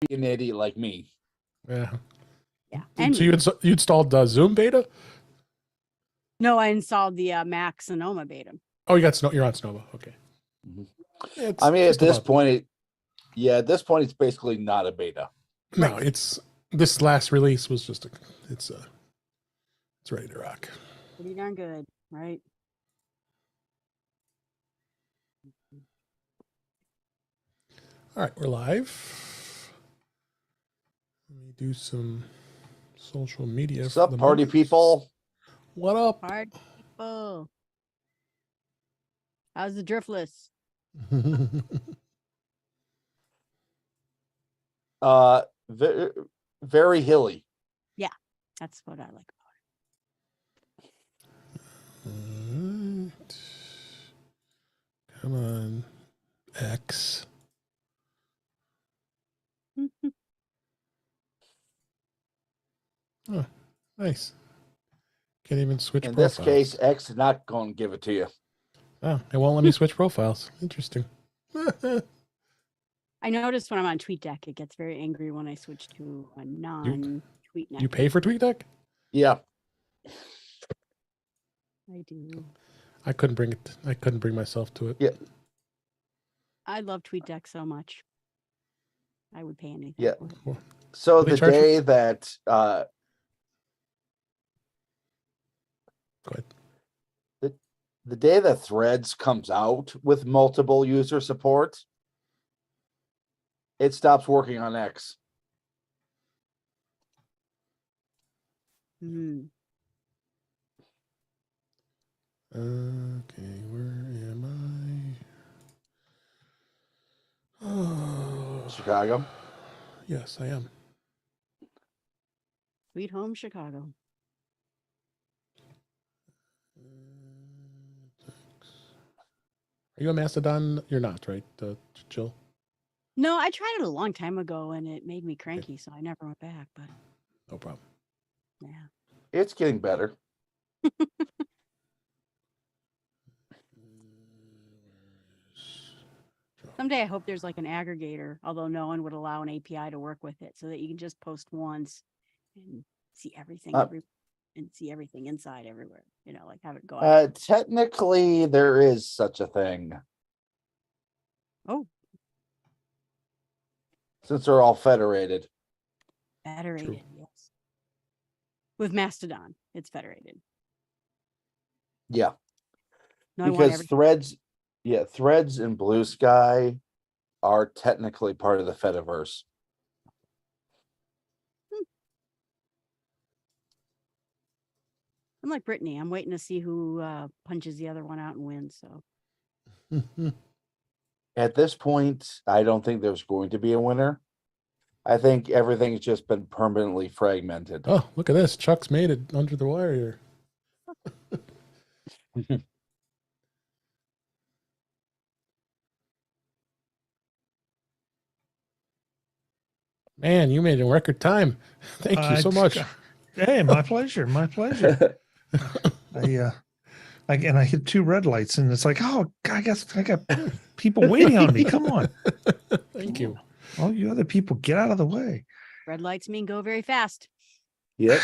be an idiot like me. Yeah. And So you installed Zoom beta? no, I installed the Mac Sonoma beta. Oh, you're on Sonoma. Okay. Yeah, I mean, at this point, it's basically not a beta. No, it's this last release was just it's ready to rock. Pretty darn good, right? All right, we're live. Let me do some social media. What's up, party people? What up? Party people. How's the driftless? Very, very hilly. Yeah, that's what I like about All right. Come on, X. it. Oh, nice. Can't even switch In profiles. this case, X is not going to give it to you. Oh, it won't let me switch profiles. Interesting. I noticed when I'm on TweetDeck, it gets very angry when I switch to a non-TweetDeck. You pay for TweetDeck? Yeah. I do. I couldn't bring myself to it. Yeah. I love TweetDeck so much. I would pay anything. Yeah. For it. So They the charge day that Go ahead. the day that Threads comes out with multiple user support, it stops working on X. Hmm. Okay, where am I? Oh, Chicago. yes, I am. Sweet home Chicago. Are you a Mastodon? You're not, right, Jill? No, I tried it a long time ago and it made me cranky, so I never went back. But No problem. yeah. It's getting better. Someday I hope there's like an aggregator, although no one would allow an API to work with it, so that you can just post once and see everything and see everything inside everywhere. You know, like have it go out. Technically, there is such a thing. Oh, Since they're all federated. federated, yes. With Mastodon, it's federated. Yeah. No, I want Because everything. Threads and Blue Sky are technically part of the Fediverse. I'm like Brittany. I'm waiting to see who punches the other one out and wins. So At this point, I don't think there's going to be a winner. I think everything's just been permanently fragmented. Oh, look at this. Chuck's made it under the wire here. Man, you made it in record time. Thank you so much. Hey, my pleasure. My pleasure. I hit 2 red lights and it's like, oh, I guess I got people waiting on me. Come on. Thank you. All you other people, get out of the way. red lights mean go very fast. Yep.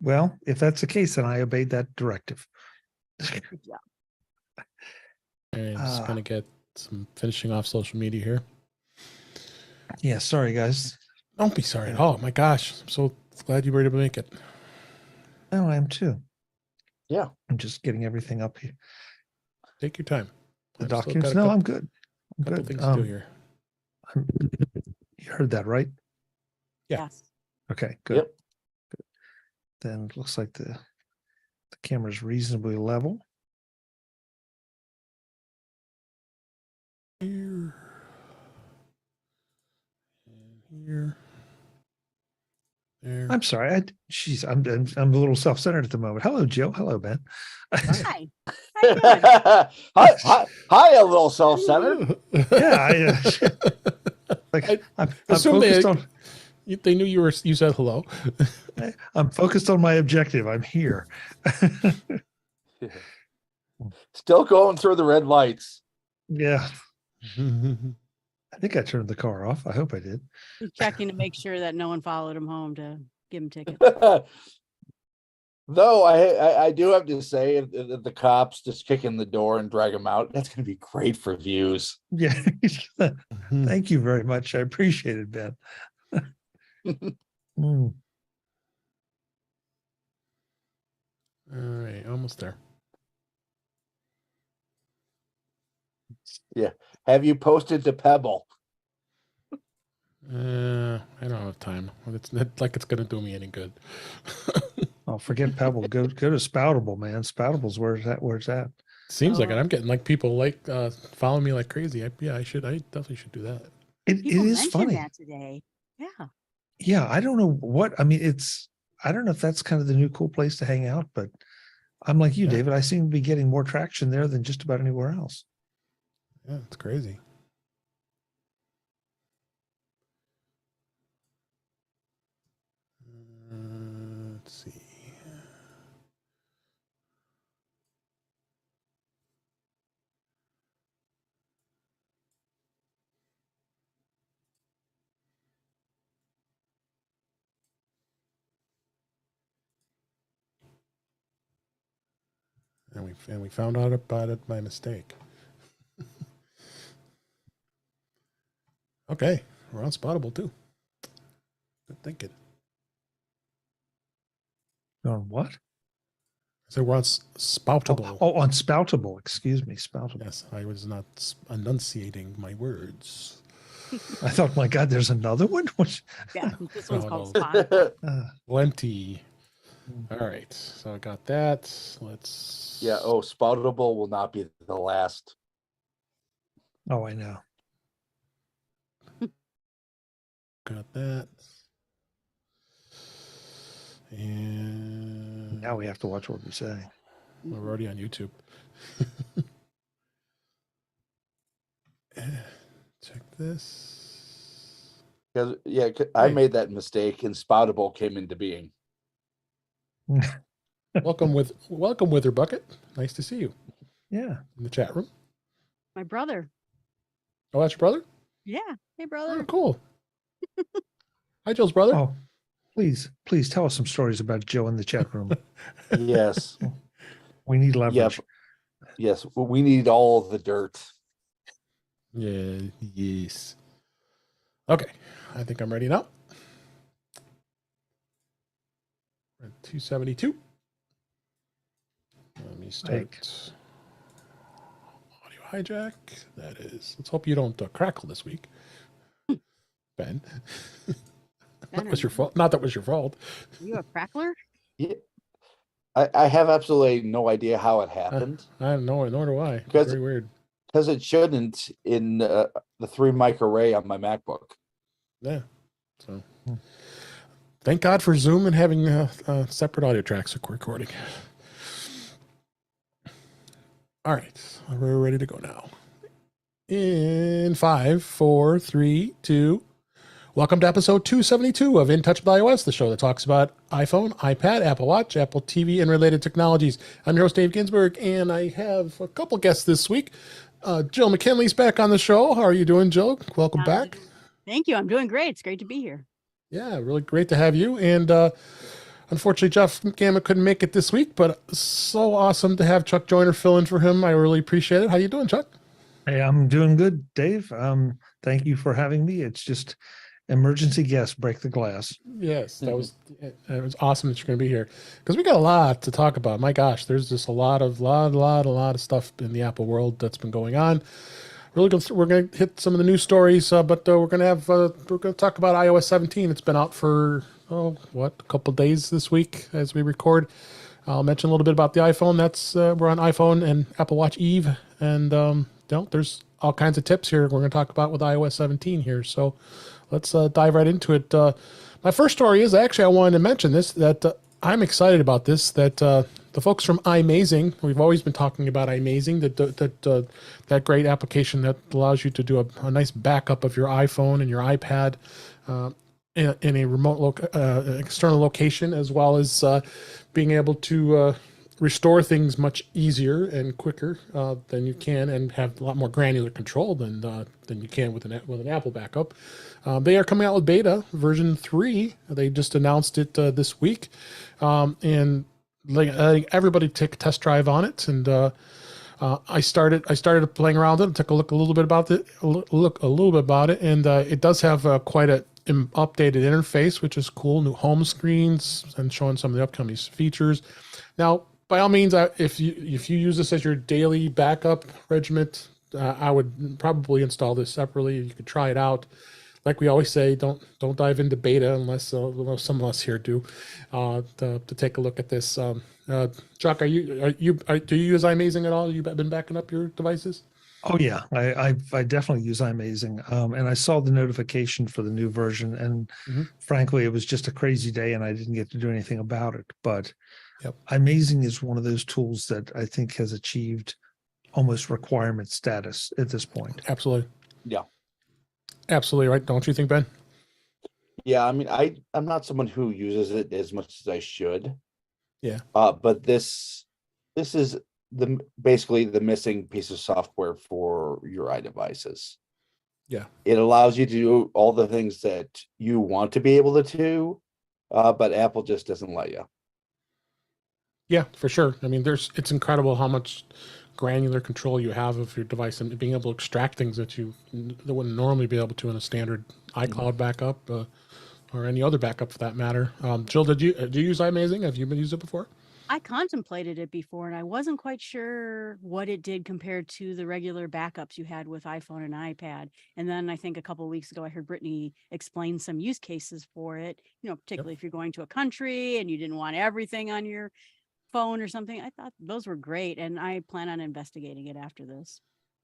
Well, if that's the case, then I obeyed that directive. Good job. I'm just going to get some finishing off social media here. Yeah, sorry, guys. Don't be sorry at all. My gosh, I'm so glad you were able to make it. No, I am too. Yeah. I'm just getting everything up here. Take your time. The documents. No, I'm good. I'm couple good. things to do here. You heard that, right? Yeah. Yes. Okay, good. Yep. Good. Then it looks like the camera's reasonably level. Here. And here. There. I'm sorry. I'm a little self-centered at the moment. Hello, Jill. Hello, Ben. Hi. How you doing? Hi, a little self-centered. Yeah, I'm focused on. They knew you said hello. I'm focused on my objective. I'm here. Still going through the red lights. Yeah. I think I turned the car off. I hope I did. He's checking to make sure that no one followed him home to give him tickets. Though I do have to say, if the cops just kick in the door and drag him out, that's going to be great for views. Yeah. Mhm. Thank you very much. I appreciate it, Ben. Mm. All right, almost there. Have you posted to Pebble? I don't have time. It's not like it's gonna do me any good. Oh, forget Pebble. Go to Spoutable, man. Spoutable's where's that? Seems like it. Oh. I'm getting like people like following me like crazy. I definitely should do that. It People is mentioned funny. that today. Yeah. Yeah, I don't know what I mean. I don't know if that's kind of the new cool place to hang out, but I'm like you, Yeah. David. I seem to be getting more traction there than just about anywhere else. Yeah, it's crazy. Let's see. And we found out about it by mistake. Okay, we're on Spottable too. Good thinking. On what? So we're on Spoutable. Oh, on Spoutable. Excuse me, Spoutable. Yes, I was not enunciating my words. I thought, my God, there's another one. Yeah. This one's Oh, called no. Spot. Plenty. All right, so I got that. Let's. Yeah. Oh, Spoutable will not be the last. Oh, I know. Got that. And Now we have to watch what we say. we're already on YouTube. Check this. Because I Hey. made that mistake and Spoutable came into being. Welcome Wither Bucket. Nice to see you Yeah. in the chat room. My brother. Oh, that's your brother? Yeah. Hey, Oh, brother. cool. Hi, Joe's brother. Oh, please tell us some stories about Joe in the chat room. Yes. We need leverage. Yes. We need all the dirt. Yeah, yes. Okay, I think I'm ready now. We're at 272. Let me start audio hijack. That is. Let's hope you don't crackle this week, Ben. That was your fault. Not that was your fault. You a crackler? Yeah. I have absolutely no idea how it happened. I don't know, nor do I. Because- Very weird. Because it shouldn't in the 3 mic array on my MacBook. Yeah. So, thank God for Zoom and having separate audio tracks for recording. All right, we're ready to go now. In 5, 4, 3, 2. Welcome to episode 272 of In Touch with iOS, the show that talks about iPhone, iPad, Apple Watch, Apple TV, and related technologies. I'm your host, Dave Ginsburg, and I have a couple guests this week. Jill McKinley's back on the show. How are you doing, Jill? Welcome back. Thank you. I'm doing great. It's great to be here. Yeah, really great to have you. And unfortunately, Jeff Gammett couldn't make it this week, but so awesome to have Chuck Joyner fill in for him. I really appreciate it. How you doing, Chuck? Hey, I'm doing good, Dave. Thank you for having me. It's just emergency guest, break the glass. Yes, it was awesome that you're going to be here because we got a lot to talk about. My gosh, there's just a lot of stuff in the Apple world that's been going on. We're going to hit some of the news stories, but we're going to talk about iOS 17. It's been out for a couple of days this week as we record. I'll mention a little bit about the iPhone. That's we're on iPhone and Apple Watch Eve, and there's all kinds of tips here we're going to talk about with iOS 17 here. So let's dive right into it. My first story is actually I wanted to mention this, that I'm excited about this, that the folks from iMazing, we've always been talking about iMazing, that great application that allows you to do a nice backup of your iPhone and your iPad in a remote external location, as well as being able to restore things much easier and quicker than you can, and have a lot more granular control than than you can with an Apple backup. They are coming out with beta version 3. They just announced it this week, and like I think everybody take a test drive on it. And I started playing around with it. Took a little bit about it, and it does have quite a updated interface, which is cool. New home screens and showing some of the upcoming features. Now, by all means, if you use this as your daily backup regiment, I would probably install this separately. You could try it out. Like we always say, don't dive into beta unless some of us here do. To take a look at this. Chuck, do you use iMazing at all? You've been backing up your devices? Oh yeah, I definitely use iMazing, and I saw the notification for the new version, and frankly, it was just a crazy day, and I didn't get to do anything about it. But iMazing is one of those tools that I think has achieved almost requirement status at this point. Absolutely. Yeah. Absolutely right. Don't you think, Ben? Yeah, I mean, I'm not someone who uses it as much as I should. Yeah. But this is basically the missing piece of software for your iDevices. Yeah. It allows you to do all the things that you want to be able to do, but Apple just doesn't let you. Yeah, for sure. I mean, it's incredible how much granular control you have of your device and being able to extract things that wouldn't normally be able to in a standard iCloud backup or any other backup for that matter. Jill, do you use iMazing? Have you been using it before? I contemplated it before, and I wasn't quite sure what it did compared to the regular backups you had with iPhone and iPad. And then I think a couple of weeks ago, I heard Brittany explain some use cases for it, particularly if you're going to a country and you didn't want everything on your phone or something. I thought those were great, and I plan on investigating it after this.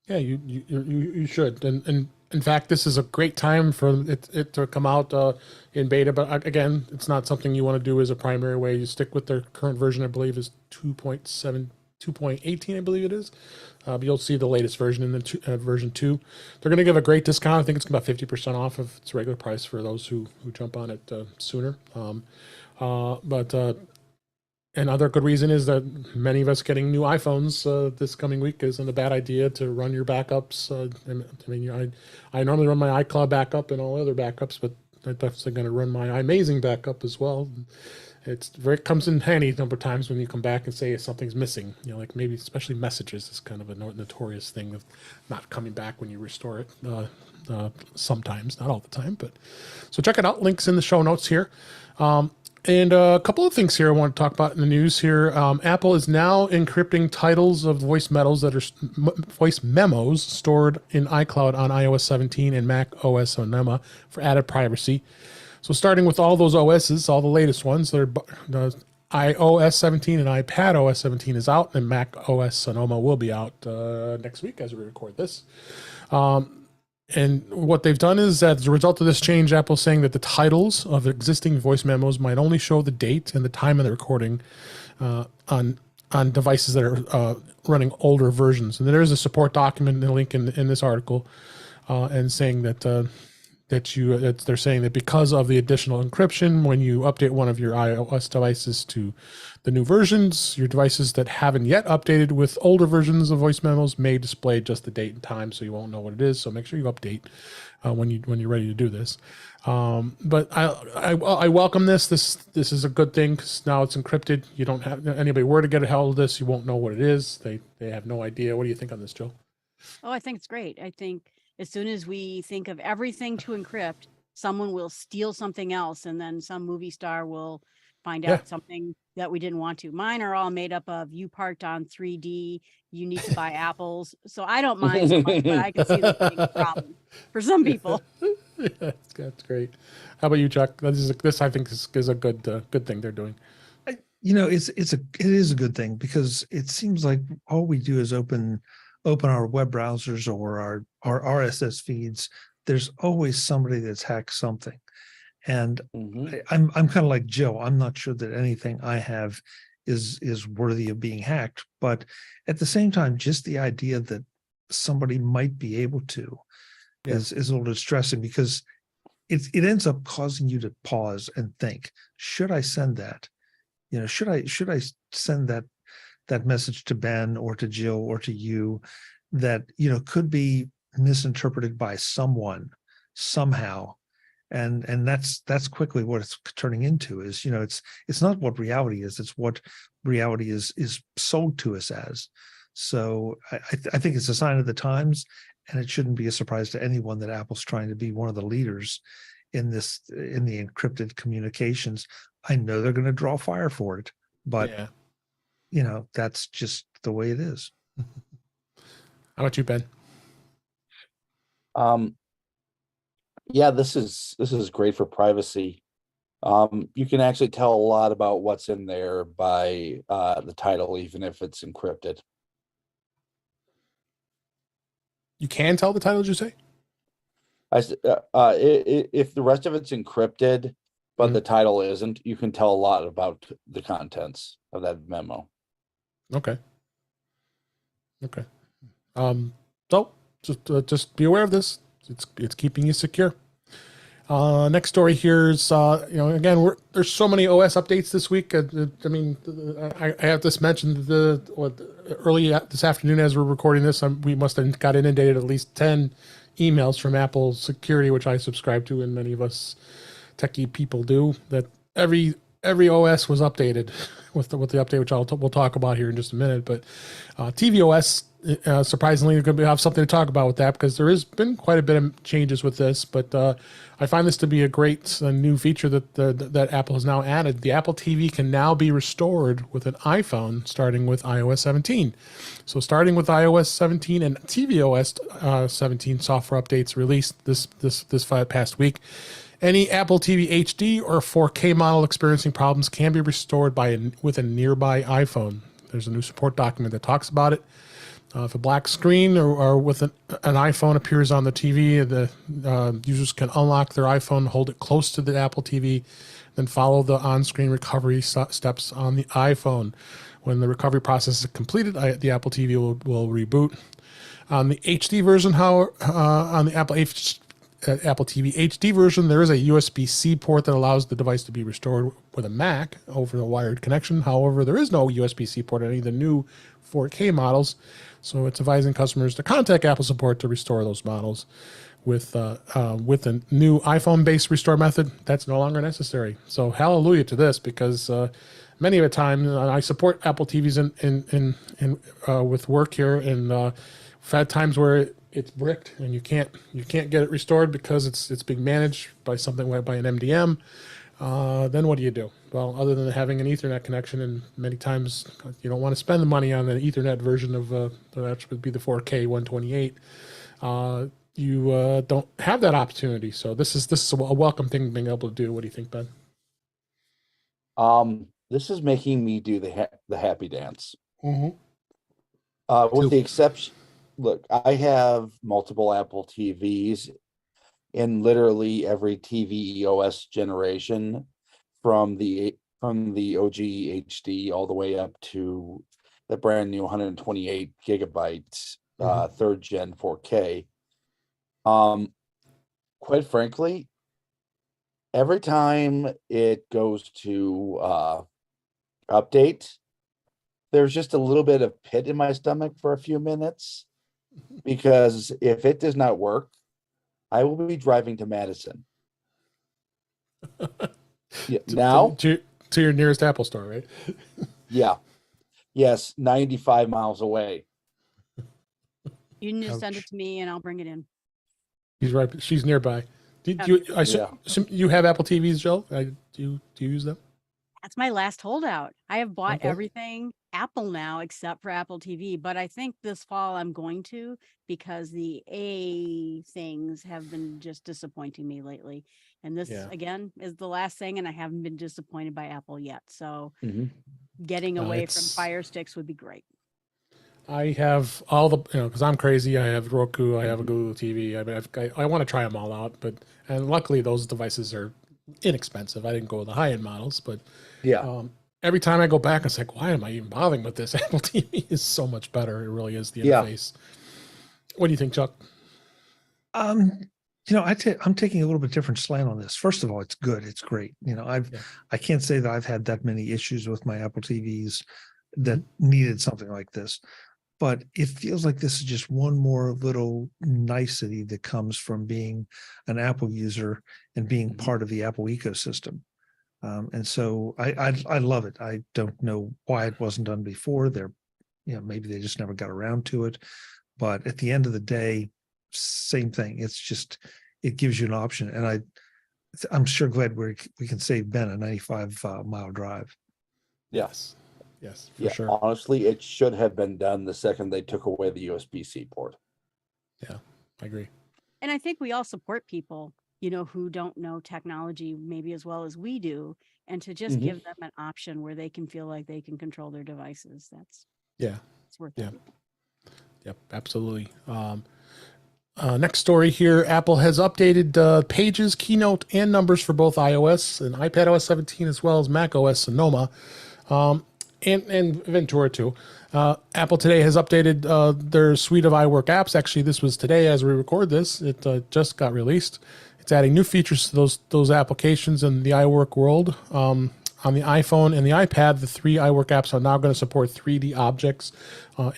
Yeah, you should. And in fact, this is a great time for it to come out in beta. But again, it's not something you want to do as a primary way. You stick with their current version, I believe, is 2.18, I believe it is. But you'll see the latest version in the version 2. They're going to give a great discount. I think it's about 50% off of its regular price for those who jump on it sooner. And other good reason is that many of us getting new iPhones this coming week isn't a bad idea to run your backups. I normally run my iCloud backup and all other backups, but I'm definitely going to run my iMazing backup as well. It comes in handy a number of times when you come back and say something's missing. Like maybe especially messages is kind of a notorious thing of not coming back when you restore it. Sometimes, not all the time, but so check it out. Links in the show notes here. And a couple of things here I want to talk about in the news here. Apple is now encrypting titles of voice memos stored in iCloud on iOS 17 and Mac OS Sonoma for added privacy. So starting with all those OSs, all the latest ones, the iOS 17 and iPad OS 17 is out, and Mac OS Sonoma will be out next week as we record this. And what they've done is that as a result of this change, Apple's saying that the titles of existing voice memos might only show the date and the time of the recording on devices that are running older versions. And there is a support document and a link in this article, and saying that they're saying that because of the additional encryption, when you update one of your iOS devices to the new versions, your devices that haven't yet updated with older versions of voice memos may display just the date and time, so you won't know what it is. So make sure you update when you're ready to do this. But I welcome this. This is a good thing because now it's encrypted. You don't have anybody where to get a hold of this. You won't know what it is. They have no idea. What do you think on this, Jill? Oh, I think it's great. I think as soon as we think of everything to encrypt, someone will steal something else, and then some movie star will find out something that we didn't want to. Mine are all made up of you parked on 3D, you need to buy apples. So I don't mind so much, but I can see that being a problem for some people. That's great. How about you, Chuck? This I think is a good thing they're doing. It is a good thing because it seems like all we do is open our web browsers or our RSS feeds. There's always somebody that's hacked something. And I'm kind of like Joe. I'm not sure that anything I have is worthy of being hacked. But at the same time, just the idea that somebody might be able to is a little distressing because it ends up causing you to pause and think, should I send that? Should I send that message to Ben or to Jill or to you that, could be misinterpreted by someone somehow. And that's quickly what it's turning into is, it's not what reality is, it's what reality is sold to us as. So I think it's a sign of the times, and it shouldn't be a surprise to anyone that Apple's trying to be one of the leaders in the encrypted communications. I know they're going to draw fire for it, but yeah. that's just the way it is. How about you, Ben? Yeah, this is great for privacy. You can actually tell a lot about what's in there by the title, even if it's encrypted. You can tell the title, did you say? If the rest of it's encrypted, but the title isn't, you can tell a lot about the contents of that memo. Okay. Okay. So just be aware of this. It's keeping you secure. Next story here is, again, there's so many OS updates this week. I have this mentioned early this afternoon as we're recording this. We must have got inundated at least 10 emails from Apple Security, which I subscribe to, and many of us techie people do. That every OS was updated with the update, which we'll talk about here in just a minute. But tvOS, surprisingly, we're going to have something to talk about with that, because there has been quite a bit of changes with this. But I find this to be a great new feature that Apple has now added. The Apple TV can now be restored with an iPhone, starting with iOS 17. So starting with iOS 17 and tvOS 17 software updates released this past week, any Apple TV HD or 4K model experiencing problems can be restored with a nearby iPhone. There's a new support document that talks about it. If a black screen or with an iPhone appears on the TV, the users can unlock their iPhone, hold it close to the Apple TV, then follow the on-screen recovery steps on the iPhone. When the recovery process is completed, the Apple TV will reboot. On the HD version, on the Apple TV HD version, there is a USB-C port that allows the device to be restored with a Mac over the wired connection. However, there is no USB-C port on any of the new 4K models, so it's advising customers to contact Apple support to restore those models. With a new iPhone-based restore method, that's no longer necessary. So hallelujah to this, because many of the time I support Apple TVs in with work here, and we've had times where it's bricked and you can't get it restored because it's being managed by by an MDM. Then what do you do? Well, other than having an Ethernet connection, and many times you don't want to spend the money on the Ethernet version of that would be the 4K 128. You don't have that opportunity. So this is a welcome thing being able to do. What do you think, Ben? This is making me do the happy dance. Mm-hmm. With the exception, look, I have multiple Apple TVs in literally every TV OS generation, from the OG HD all the way up to the brand new 128 gigabytes third gen 4K. Quite frankly, every time it goes to update, there's just a little bit of pit in my stomach for a few minutes, because if it does not work, I will be driving to Madison. Now to your nearest Apple store, right? Yeah. Yes, 95 miles away. You can just send it to me and I'll bring it in. He's right. She's nearby. I assume you have Apple TVs, Jill? Do you use them? That's my last holdout. I have bought everything Apple now except for Apple TV, but I think this fall I'm going to, because the A things have been just disappointing me lately. And this again is the last thing, and I haven't been disappointed by Apple yet. So getting away from Fire Sticks would be great. I have all the, because I'm crazy. I have Roku. I have a Google TV. I mean, I want to try them all out, and luckily those devices are inexpensive. I didn't go with the high end models, but every time I go back, it's like, why am I even bothering with this? Apple TV is so much better. It really is, the interface. What do you think, Chuck? I'm taking a little bit different slant on this. First of all, it's good. It's great. I can't say that I've had that many issues with my Apple TVs that needed something like this. but it feels like this is just one more little nicety that comes from being an Apple user and being part of the Apple ecosystem. And so I love it. I don't know why it wasn't done before. Maybe they just never got around to it. But at the end of the day, same thing. It's just, it gives you an option. And I'm sure glad we can save Ben a 95-mile drive. Yes. Yes, for Yeah, sure. honestly, it should have been done the second they took away the USB-C port. Yeah, I agree. And I think we all support people, you know, who don't know technology maybe as well as we do, and to just give them an option where they can feel like they can control their devices. It's worth it. Yep, absolutely. Next story here, Apple has updated Pages, Keynote, and Numbers for both iOS and iPadOS 17, as well as macOS Sonoma, and Ventura too. Apple today has updated their suite of iWork apps. Actually, this was today as we record this. It just got released. It's adding new features to those applications in the iWork world. On the iPhone and the iPad, the 3 iWork apps are now going to support 3D objects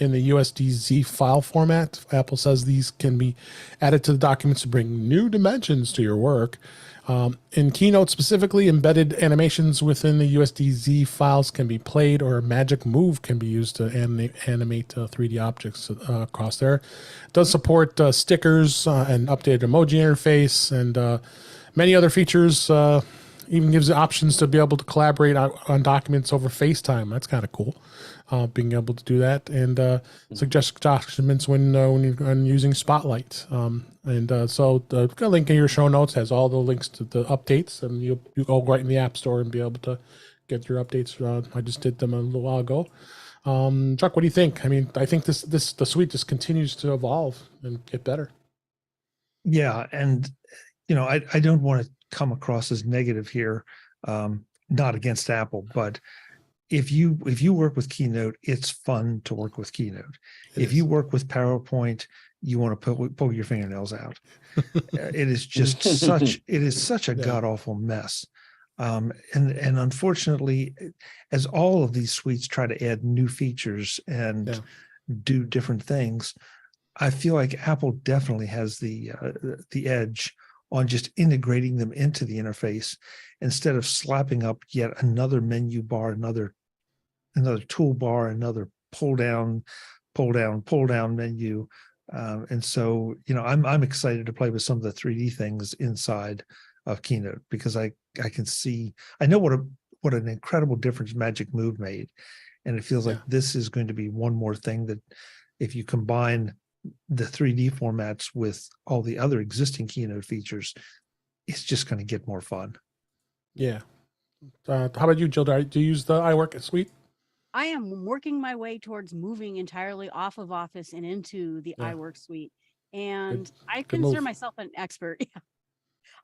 in the USDZ file format. Apple says these can be added to the documents to bring new dimensions to your work. In Keynote specifically, embedded animations within the USDZ files can be played, or Magic Move can be used to animate 3D objects across there. It does support stickers and updated emoji interface and many other features. Even gives you options to be able to collaborate on documents over FaceTime. That's kind of cool, being able to do that, and suggest documents when you're using Spotlight. So the link in your show notes has all the links to the updates, and you go right in the App Store and be able to get your updates. I just did them a little while ago. Chuck, what do you think? I mean, I think the suite just continues to evolve and get better. Yeah, and I don't want to come across as negative here, not against Apple, but if you work with Keynote, it's fun to work with Keynote. If you work with PowerPoint, you want to pull your fingernails out. It is just such a god awful mess. And unfortunately, as all of these suites try to add new features and do different things, I feel like Apple definitely has the edge on just integrating them into the interface instead of slapping up yet another menu bar, another toolbar, another pull down menu. And so, I'm excited to play with some of the 3D things inside of Keynote, because I know what an incredible difference Magic Move made. And it feels like this is going to be one more thing that, if you combine the 3D formats with all the other existing Keynote features, it's just going to get more fun. Yeah. How about you, Jill? Do you use the iWork suite? I am working my way towards moving entirely off of Office and into the iWork suite. And I consider myself an expert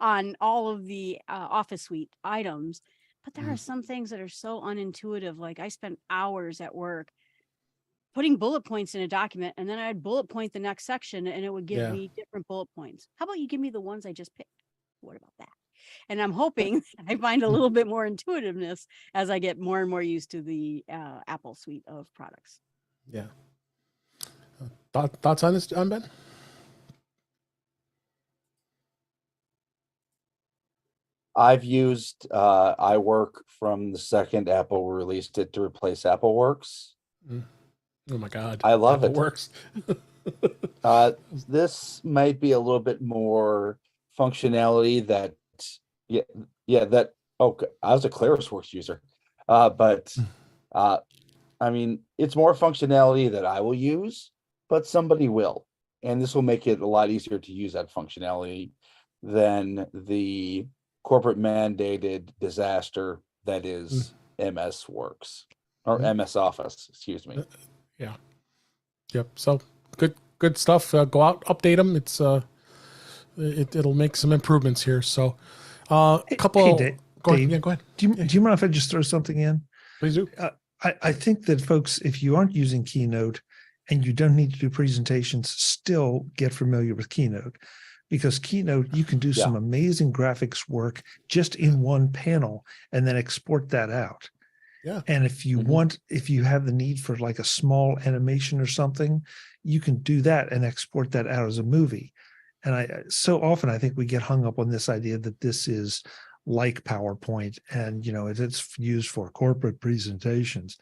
on all of the Office suite items, but there are some things that are so unintuitive. Like, I spent hours at work putting bullet points in a document, and then I'd bullet point the next section and it would give me different bullet points. How about you give me the ones I just picked? What about that? And I'm hoping I find a little bit more intuitiveness as I get more and more used to the Apple suite of products. Yeah. Thoughts on this, John Ben? I've used iWork from the second Apple released it to replace AppleWorks. Oh my God. I love it. Works. This might be a little bit more functionality that, I was a ClarisWorks user. But I mean, it's more functionality that I will use, but somebody will. And this will make it a lot easier to use that functionality than the corporate mandated disaster that is MS Works or MS Office, excuse me. Yeah. Yep. So good stuff. Go out, update them. It's it'll make some improvements here. So a couple. Dave, go ahead. Do you mind if I just throw something in? Please do. I think that folks, if you aren't using Keynote and you don't need to do presentations, still get familiar with Keynote, because Keynote, you can do some amazing graphics work just in one panel and then export that out. Yeah. And if you if you have the need for like a small animation or something, you can do that and export that out as a movie. And so often I think we get hung up on this idea that this is like PowerPoint and, it's used for corporate presentations.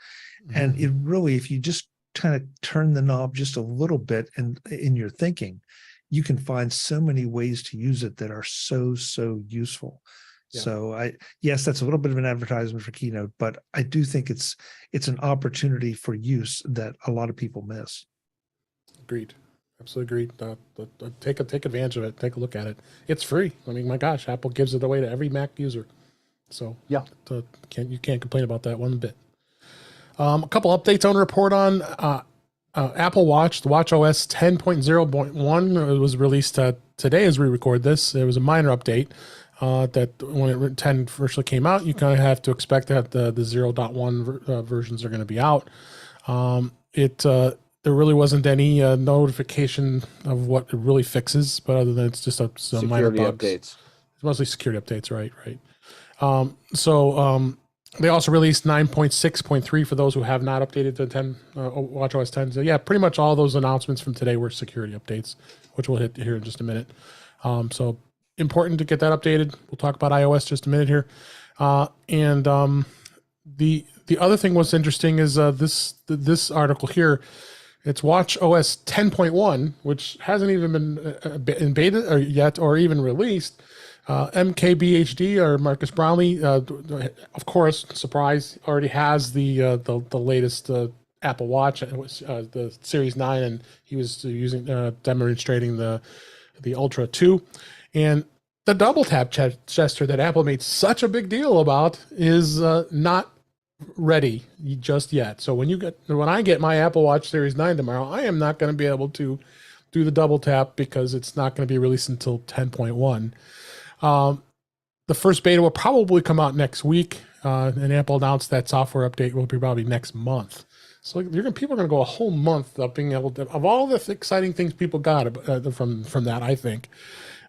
And it really, if you just kind of turn the knob just a little bit in your thinking, you can find so many ways to use it that are so useful. Yeah. So yes, that's a little bit of an advertisement for Keynote, but I do think it's an opportunity for use that a lot of people miss. Agreed. Absolutely agreed. Take advantage of it. Take a look at it. It's free. I mean, my gosh, Apple gives it away to every Mac user. So yeah, you can't complain about that one bit. A couple updates I want to report on. Apple Watch, the Watch OS 10.0.1 was released today as we record this. It was a minor update that when 10 first came out, you kind of have to expect that the 0.1 versions are going to be out. There really wasn't any notification of what it really fixes, but other than it's just some minor bugs. Updates. It's mostly security updates, right. They also released 9.6.3 for those who have not updated to 10 WatchOS 10. So yeah, pretty much all those announcements from today were security updates, which we'll hit here in just a minute. So important to get that updated. We'll talk about iOS just a minute here. The other thing what's interesting is this article here. It's WatchOS 10.1, which hasn't even been in beta yet or even released. MKBHD or Marcus Brownlee, of course, surprise, already has the latest Apple Watch. It was the Series 9, and he was demonstrating the Ultra 2. And the double tap gesture that Apple made such a big deal about is not ready just yet. So when I get my Apple Watch Series 9 tomorrow, I am not going to be able to do the double tap because it's not going to be released until 10.1. The first beta will probably come out next week, and Apple announced that software update will be probably next month. So people are going to go a whole month of being able to, of all the exciting things people got from that, I think.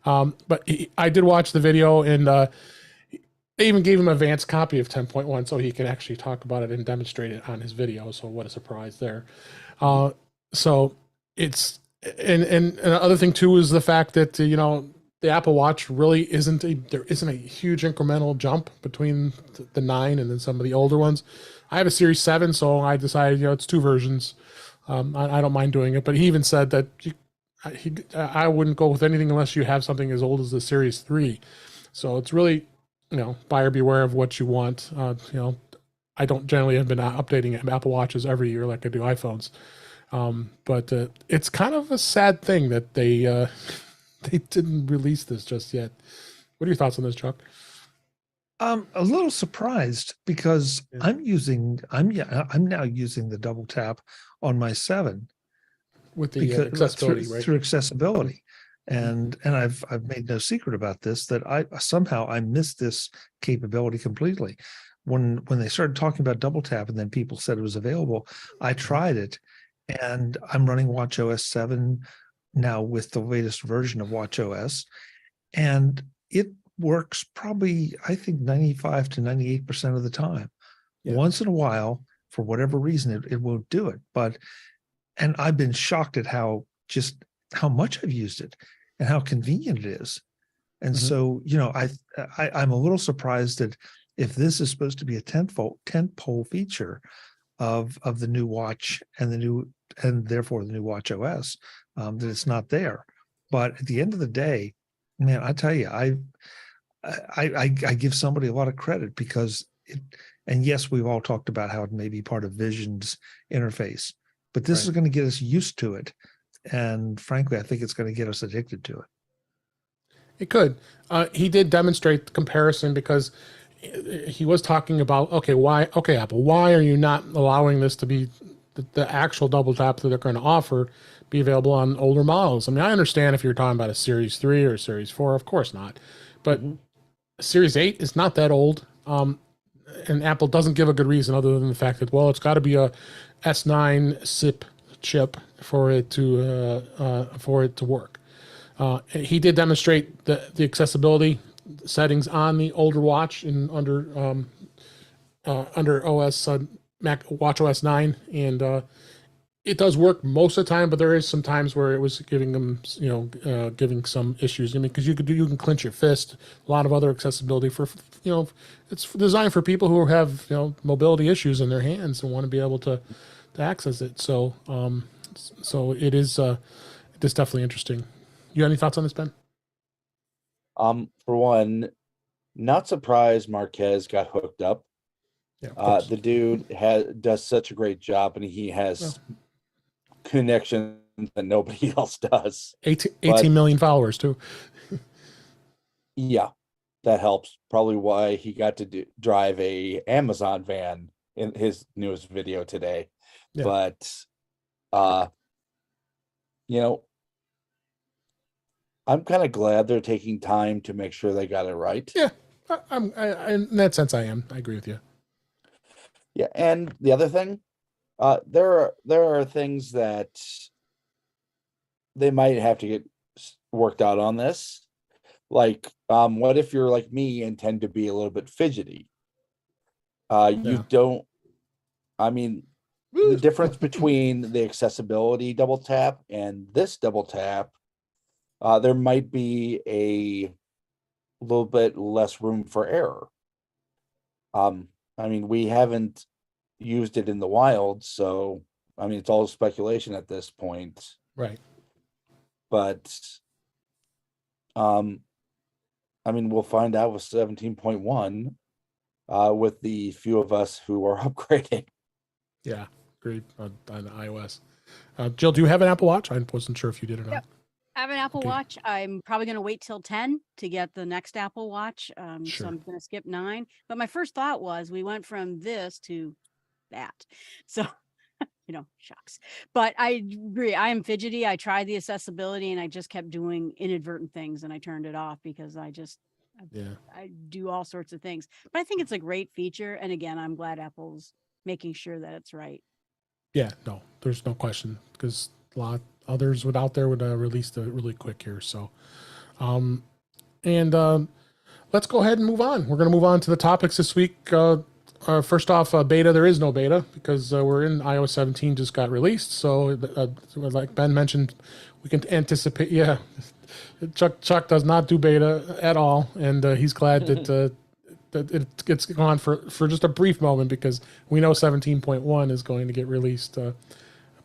But I did watch the video, and they even gave him an advanced copy of 10.1 so he can actually talk about it and demonstrate it on his video. So what a surprise there. So it's, and another thing too is the fact that, the Apple Watch really there isn't a huge incremental jump between the 9 and then some of the older ones. I have a Series 7, so I decided, it's 2 versions. I don't mind doing it, but he even said that I wouldn't go with anything unless you have something as old as the Series 3. So it's really, buyer beware of what you want. I don't generally have been updating Apple Watches every year like I do iPhones. But it's kind of a sad thing that they didn't release this just yet. What are your thoughts on this, Chuck? A little surprised because I'm now using the double tap on my 7 with the accessibility, through accessibility. And I've made no secret about this, that I missed this capability completely. When they started talking about double tap and then people said it was available, I tried it, and I'm running WatchOS 7 now with the latest version of WatchOS, and it works probably, I think, 95 to 98% of the time. Yeah. Once in a while, for whatever reason, it won't do it. And I've been shocked at how much I've used it and how convenient it is. And so, I'm a little surprised that if this is supposed to be a tentpole feature of the new watch and therefore the new WatchOS, that it's not there. But at the end of the day, man, I tell you, I give somebody a lot of credit because and yes, we've all talked about how it may be part of Vision's interface, but this is going to get us used to it. And frankly, I think it's going to get us addicted to it. It could. He did demonstrate the comparison because he was talking about, Apple, why are you not allowing this to be the actual double tap that they're going to offer be available on older models? I mean, I understand if you're talking about a Series 3 or Series 4, of course not. But Series 8 is not that old. And Apple doesn't give a good reason other than the fact that, it's got to be a S9 SIP chip for it to work. He did demonstrate the accessibility settings on the older watch and under under OS Mac Watch OS 9, and it does work most of the time, but there is some times where it was giving them, giving some issues. I mean, because you can clench your fist. A lot of other accessibility for, it's designed for people who have, mobility issues in their hands and want to be able to access it. So, so it is definitely interesting. You got any thoughts on this, Ben? For one, not surprised Marquez got hooked up. Yeah, the dude does such a great job, and he has connections that nobody else does. 18 million followers too. Yeah, that helps. Probably why he got to drive a Amazon van in his newest video today. Yeah. But I'm kind of glad they're taking time to make sure they got it right. Yeah, in that sense, I am. I agree with you. Yeah, and the other thing, there are things that they might have to get worked out on this. Like, what if you're like me and tend to be a little bit fidgety? You don't. I mean, the difference between the accessibility double tap and this double tap, there might be a little bit less room for error. I mean, we haven't used it in the wild, so I mean, it's all speculation at this point. Right. But I mean, we'll find out with 17.1 with the few of us who are upgrading. Yeah, agreed on iOS. Jill, do you have an Apple Watch? I wasn't sure if you did or not. Yep. I have an Apple Watch. I'm probably going to wait till 10 to get the next Apple Watch. Sure. So I'm going to skip 9. But my first thought was we went from this to that. So, shucks. But I agree. I am fidgety. I tried the accessibility and I just kept doing inadvertent things and I turned it off because I do all sorts of things. But I think it's a great feature. And again, I'm glad Apple's making sure that it's right. Yeah, no, there's no question because a lot others out there would release it really quick here. So, let's go ahead and move on. We're going to move on to the topics this week. First off, beta. There is no beta because we're in iOS 17 just got released. So, like Ben mentioned, we can anticipate. Yeah, Chuck does not do beta at all, and he's glad that it gets gone for just a brief moment because we know 17.1 is going to get released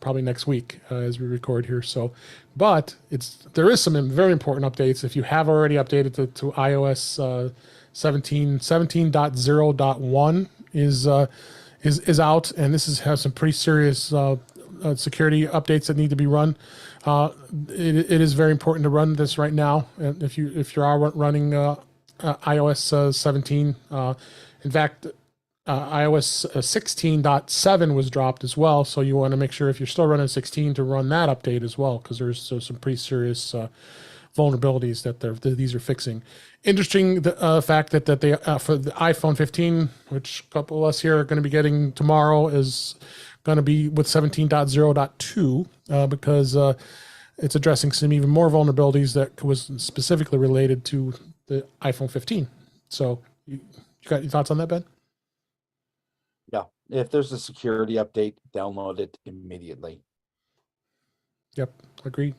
probably next week as we record here. So, but there is some very important updates. If you have already updated to iOS 17.0.1 is out, and this has some pretty serious security updates that need to be run. It is very important to run this right now. And if you are running iOS 17, in fact, iOS 16.7 was dropped as well. So you want to make sure if you're still running 16 to run that update as well, because there's some pretty serious vulnerabilities that these are fixing. Interesting fact that they for the iPhone 15, which a couple of us here are going to be getting tomorrow, is going to be with 17.0.2 because it's addressing some even more vulnerabilities that was specifically related to the iPhone 15. So you got any thoughts on that, Ben? Yeah, if there's a security update, download it immediately. Yep, agreed.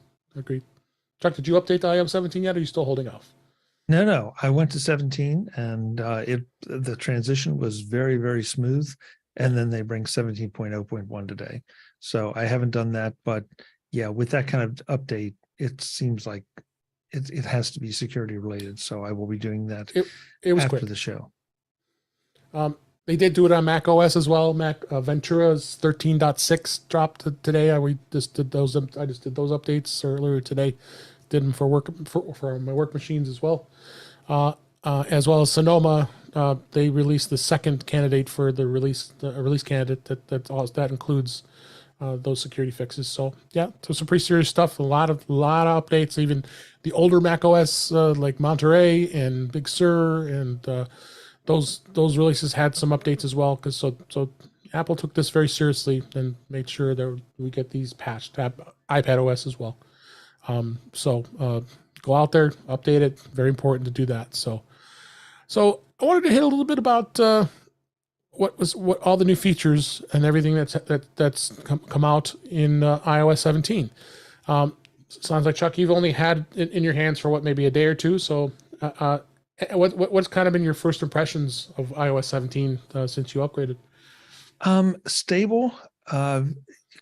Chuck, did you update the iOS 17 yet, or are you still holding off? No, I went to 17 and the transition was very, very smooth. And then they bring 17.0.1 today. So I haven't done that, but yeah, with that kind of update, it seems like it has to be security related. So I will be doing that it was after quick. The show. They did do it on Mac OS as well. Mac Ventura's 13.6 dropped today. I just did those updates earlier today. Did them for my work machines as well. As well as Sonoma, they released the second candidate for the release candidate that includes those security fixes. So yeah, so some pretty serious stuff. A lot of updates. Even the older Mac OS like Monterey and Big Sur and those releases had some updates as well. Because so Apple took this very seriously and made sure that we get these patched. iPad OS as well. So go out there, update it. Very important to do that. So I wanted to hit a little bit about what all the new features and everything that's come out in iOS 17. Sounds like, Chuck, you've only had it in your hands for what, maybe a day or two. So what's kind of been your first impressions of iOS 17 since you upgraded? Stable. A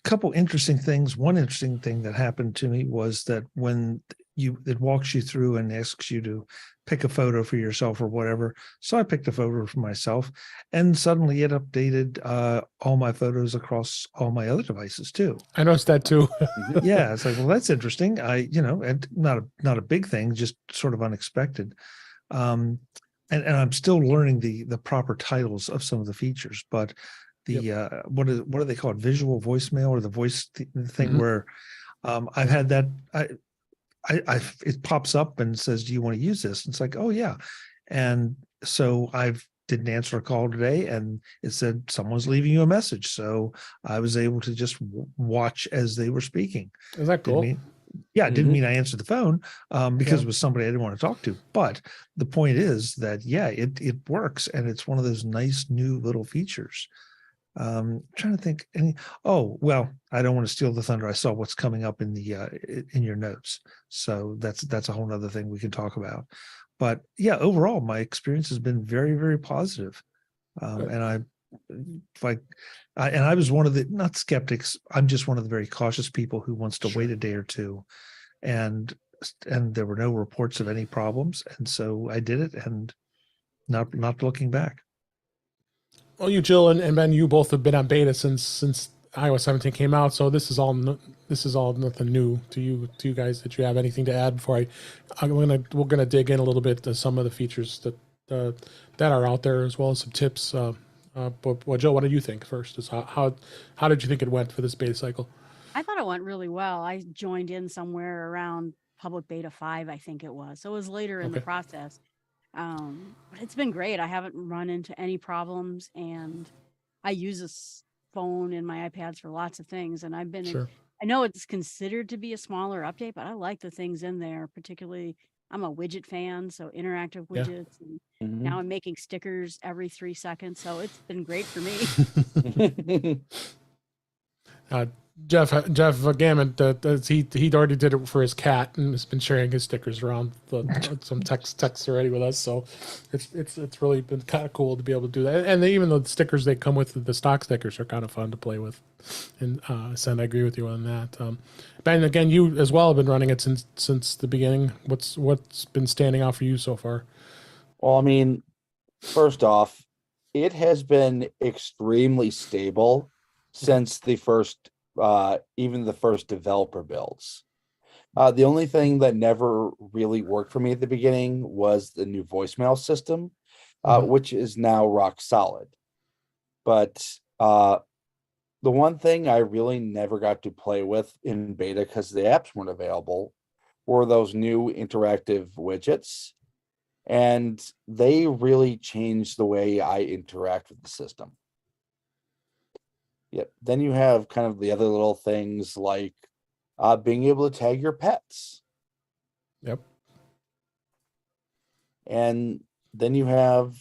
couple interesting things. One interesting thing that happened to me was that when it walks you through and asks you to pick a photo for yourself or whatever. So I picked a photo for myself, and suddenly it updated all my photos across all my other devices too. I noticed that too. Yeah, it's like, well, that's interesting. And not a big thing, just sort of unexpected. And I'm still learning the proper titles of some of the features, but what do they call it? Visual voicemail, or the voice thing where I've had that. It pops up and says, "Do you want to use this?" And it's like, "Oh yeah," and so I didn't answer a call today, and it said someone's leaving you a message. So I was able to just watch as they were speaking. Is that cool? It didn't mean I answered the phone because it was somebody I didn't want to talk to. But the point is that it works, and it's one of those nice new little features. Trying to think I don't want to steal the thunder. I saw what's coming up in the in your notes, so that's a whole nother thing we can talk about. But yeah, overall my experience has been very, very positive. And I was one of the, not skeptics, I'm just one of the very cautious people who wants to wait a day or two, and there were no reports of any problems, and so I did it, and not looking back. Well, you, Jill, and Ben, you both have been on beta since iOS 17 came out, so this is all nothing new to you guys. That you have anything to add before we're gonna dig in a little bit to some of the features that are out there, as well as some tips. But Jill, what do you think first? Is how did you think it went for this beta cycle? I thought it went really well. I joined in somewhere around public beta 5, I think it was. So it was later in the process. But it's been great. I haven't run into any problems, and I use this phone and my iPads for lots of things. And I know it's considered to be a smaller update, but I like the things in there. Particularly, I'm a widget fan, so interactive widgets. And now I'm making stickers every 3 seconds, so it's been great for me. Jeff Gammon, he already did it for his cat and has been sharing his stickers around some texts already with us. So it's really been kind of cool to be able to do that. And even though the stickers they come with, the stock stickers are kind of fun to play with. And Sen, I agree with you on that. Ben, again, you as well have been running it since the beginning. What's been standing out for you so far? Well, I mean, first off, it has been extremely stable since the first. Even the first developer builds. The only thing that never really worked for me at the beginning was the new voicemail system, which is now rock solid. But the one thing I really never got to play with in beta, because the apps weren't available, were those new interactive widgets. And they really changed the way I interact with the system. Yep. Then you have kind of the other little things like being able to tag your pets. Yep. And then you have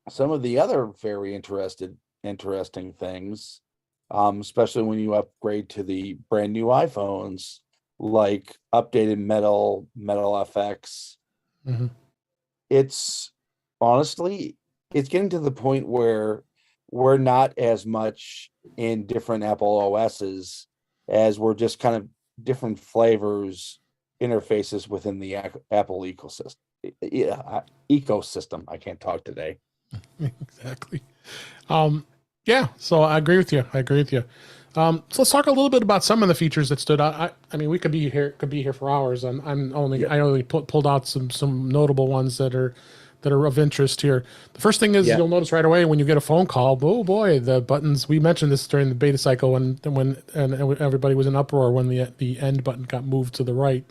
some of the other very interesting things, especially when you upgrade to the brand new iPhones, like updated metal FX. It's honestly, it's getting to the point where we're not as much in different Apple OSs as we're just kind of different flavors, interfaces within the Apple ecosystem. I can't talk today. Exactly. Yeah, so I agree with you. So let's talk a little bit about some of the features that stood out. I mean, we could be here for hours. I only pulled out some notable ones that are of interest here. The first thing is you'll notice right away when you get a phone call, oh boy, the buttons, we mentioned this during the beta cycle when everybody was in uproar when the end button got moved to the right,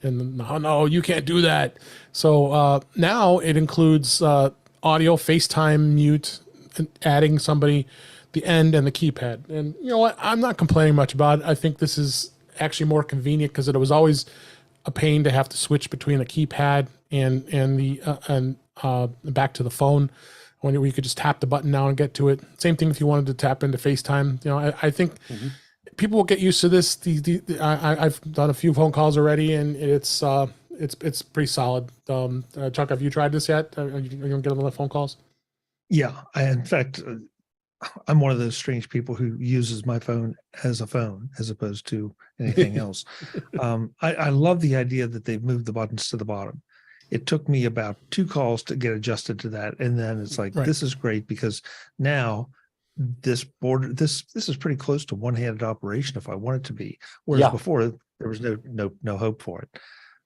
and no, you can't do that. So now it includes audio, FaceTime, mute, and adding somebody, the end, and the keypad. And you know what? I'm not complaining much about it. I think this is actually more convenient because it was always a pain to have to switch between the keypad and back to the phone. when you could just tap the button now and get to it. Same thing if you wanted to tap into FaceTime. You know, I think people will get used to this. I've done a few phone calls already, and it's pretty solid. Chuck, have you tried this yet? Are you gonna get on the phone calls? Yeah, in fact, I'm one of those strange people who uses my phone as opposed to anything else. I love the idea that they've moved the buttons to the bottom. It took me about 2 calls to get adjusted to that, and then it's like, this is great because now this is pretty close to one-handed operation if I want it to be. Whereas before there was no hope for it.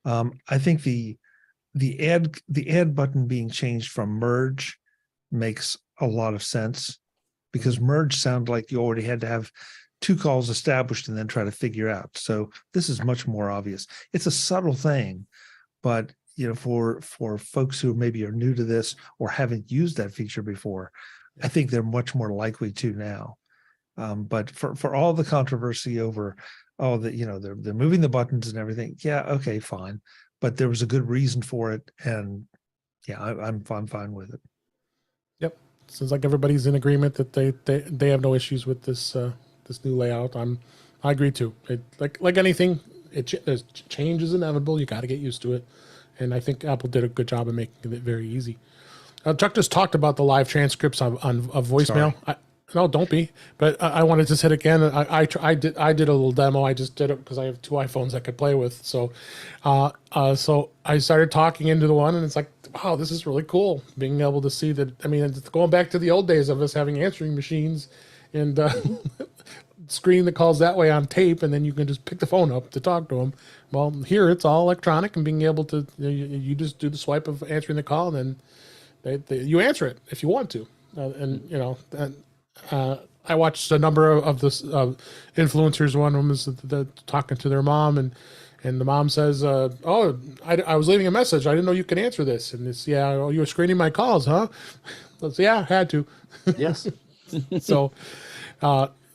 I think the add button being changed from merge makes a lot of sense, because merge sounded like you already had to have 2 calls established and then try to figure out. So this is much more obvious. It's a subtle thing, but you know, for folks who maybe are new to this or haven't used that feature before, I think they're much more likely to now. But for all the controversy over, they're moving the buttons and everything. Yeah, okay, fine. But there was a good reason for it, and yeah, I'm fine with it. Yep. Seems like everybody's in agreement that they have no issues with this this new layout. I agree too. Like anything, there's change is inevitable. You got to get used to it, and I think Apple did a good job of making it very easy. Chuck just talked about the live transcripts of voicemail. No, don't be. But I wanted to say it again. I did a little demo. I just did it because I have 2 iPhones I could play with. So I started talking into the one, and it's like, wow, this is really cool. Being able to see that. I mean, it's going back to the old days of us having answering machines and screening the calls that way on tape, and then you can just pick the phone up to talk to them. Well, here it's all electronic, and being able to you just do the swipe of answering the call, and then you answer it if you want to, I watched a number of this influencers. One of them is talking to their mom, and the mom says, "Oh, I was leaving a message. I didn't know you could answer this." And it's, "Yeah, you were screening my calls, huh?" Yeah, I had to. Yes.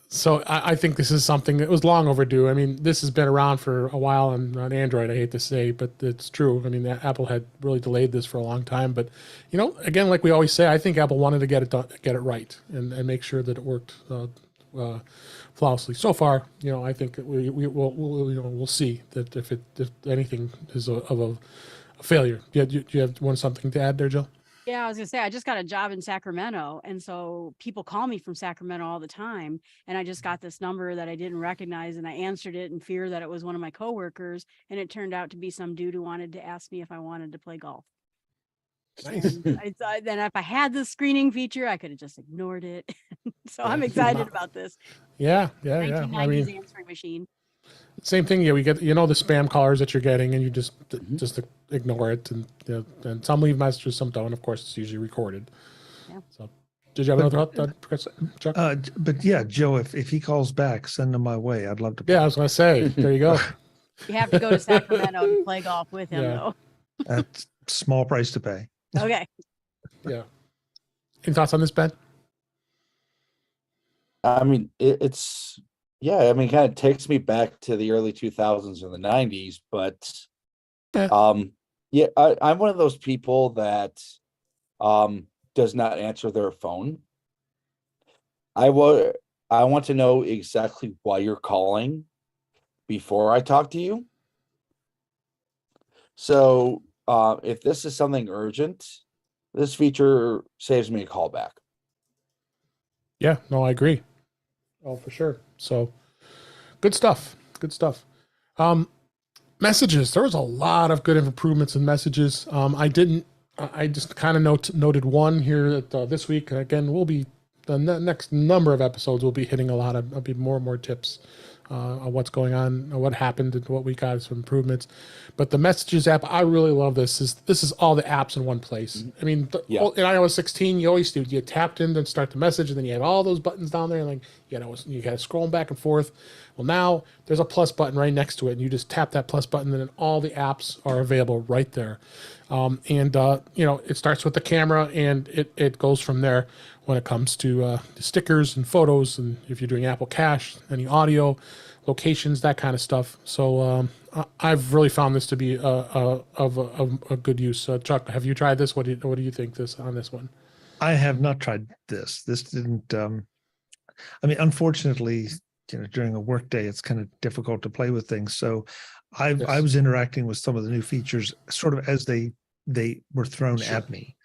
So I think this is something that was long overdue. I mean, this has been around for a while on Android, I hate to say, but it's true. I mean, Apple had really delayed this for a long time. But, again, like we always say, I think Apple wanted to get it done, get it right and make sure that it worked flawlessly. So far, I think we'll see that if anything is of a failure. Do you have something to add there, Jill? Yeah, I was gonna say, I just got a job in Sacramento. And so people call me from Sacramento all the time. And I just got this number that I didn't recognize, and I answered it in fear that it was one of my coworkers. And it turned out to be some dude who wanted to ask me if I wanted to play golf. Nice. Then if I had the screening feature, I could have just ignored it. So I'm excited about this. Yeah. 1990s answering machine. Same thing. Yeah, we get the spam callers that you're getting, and you just ignore it, and some leave messages, some don't. Of course, it's usually recorded. Yeah. So, did you have another thought, Chuck? But yeah, Joe, if he calls back, send him my way. I'd love to. Yeah, I was going to say. There you go. You have to go to Sacramento to play golf with him, though. That's a small price to pay. Okay. Yeah. Any thoughts on this, Ben? I mean, it's. Yeah, I mean, it kind of takes me back to the early 2000s or the 90s, but I'm one of those people that does not answer their phone. I want to know exactly why you're calling before I talk to you. So if this is something urgent, this feature saves me a call back. Yeah, no, I agree. Oh, for sure. So good stuff. Messages. There was a lot of good improvements in messages. I just kind of noted one here that this week, again, the next number of episodes will be hitting I'll be more and more tips on what's going on, what happened, and what we got as improvements. But the Messages app, I really love this. This is all the apps in one place. I mean, in iOS 16, you tapped in and start the message, and then you had all those buttons down there, and like you got to scroll back and forth. Well, now there's a plus button right next to it, and you just tap that plus button, and then all the apps are available right there. It starts with the camera, and it goes from there when it comes to stickers and photos, and if you're doing Apple Cache, any audio, locations, that kind of stuff. So I've really found this to be of a good use. Chuck, have you tried this? What do you think on this one? I have not tried this. This didn't. I mean, unfortunately, during a work day, it's kind of difficult to play with things. So, I Yes. was interacting with some of the new features sort of as they were thrown Sure. at me.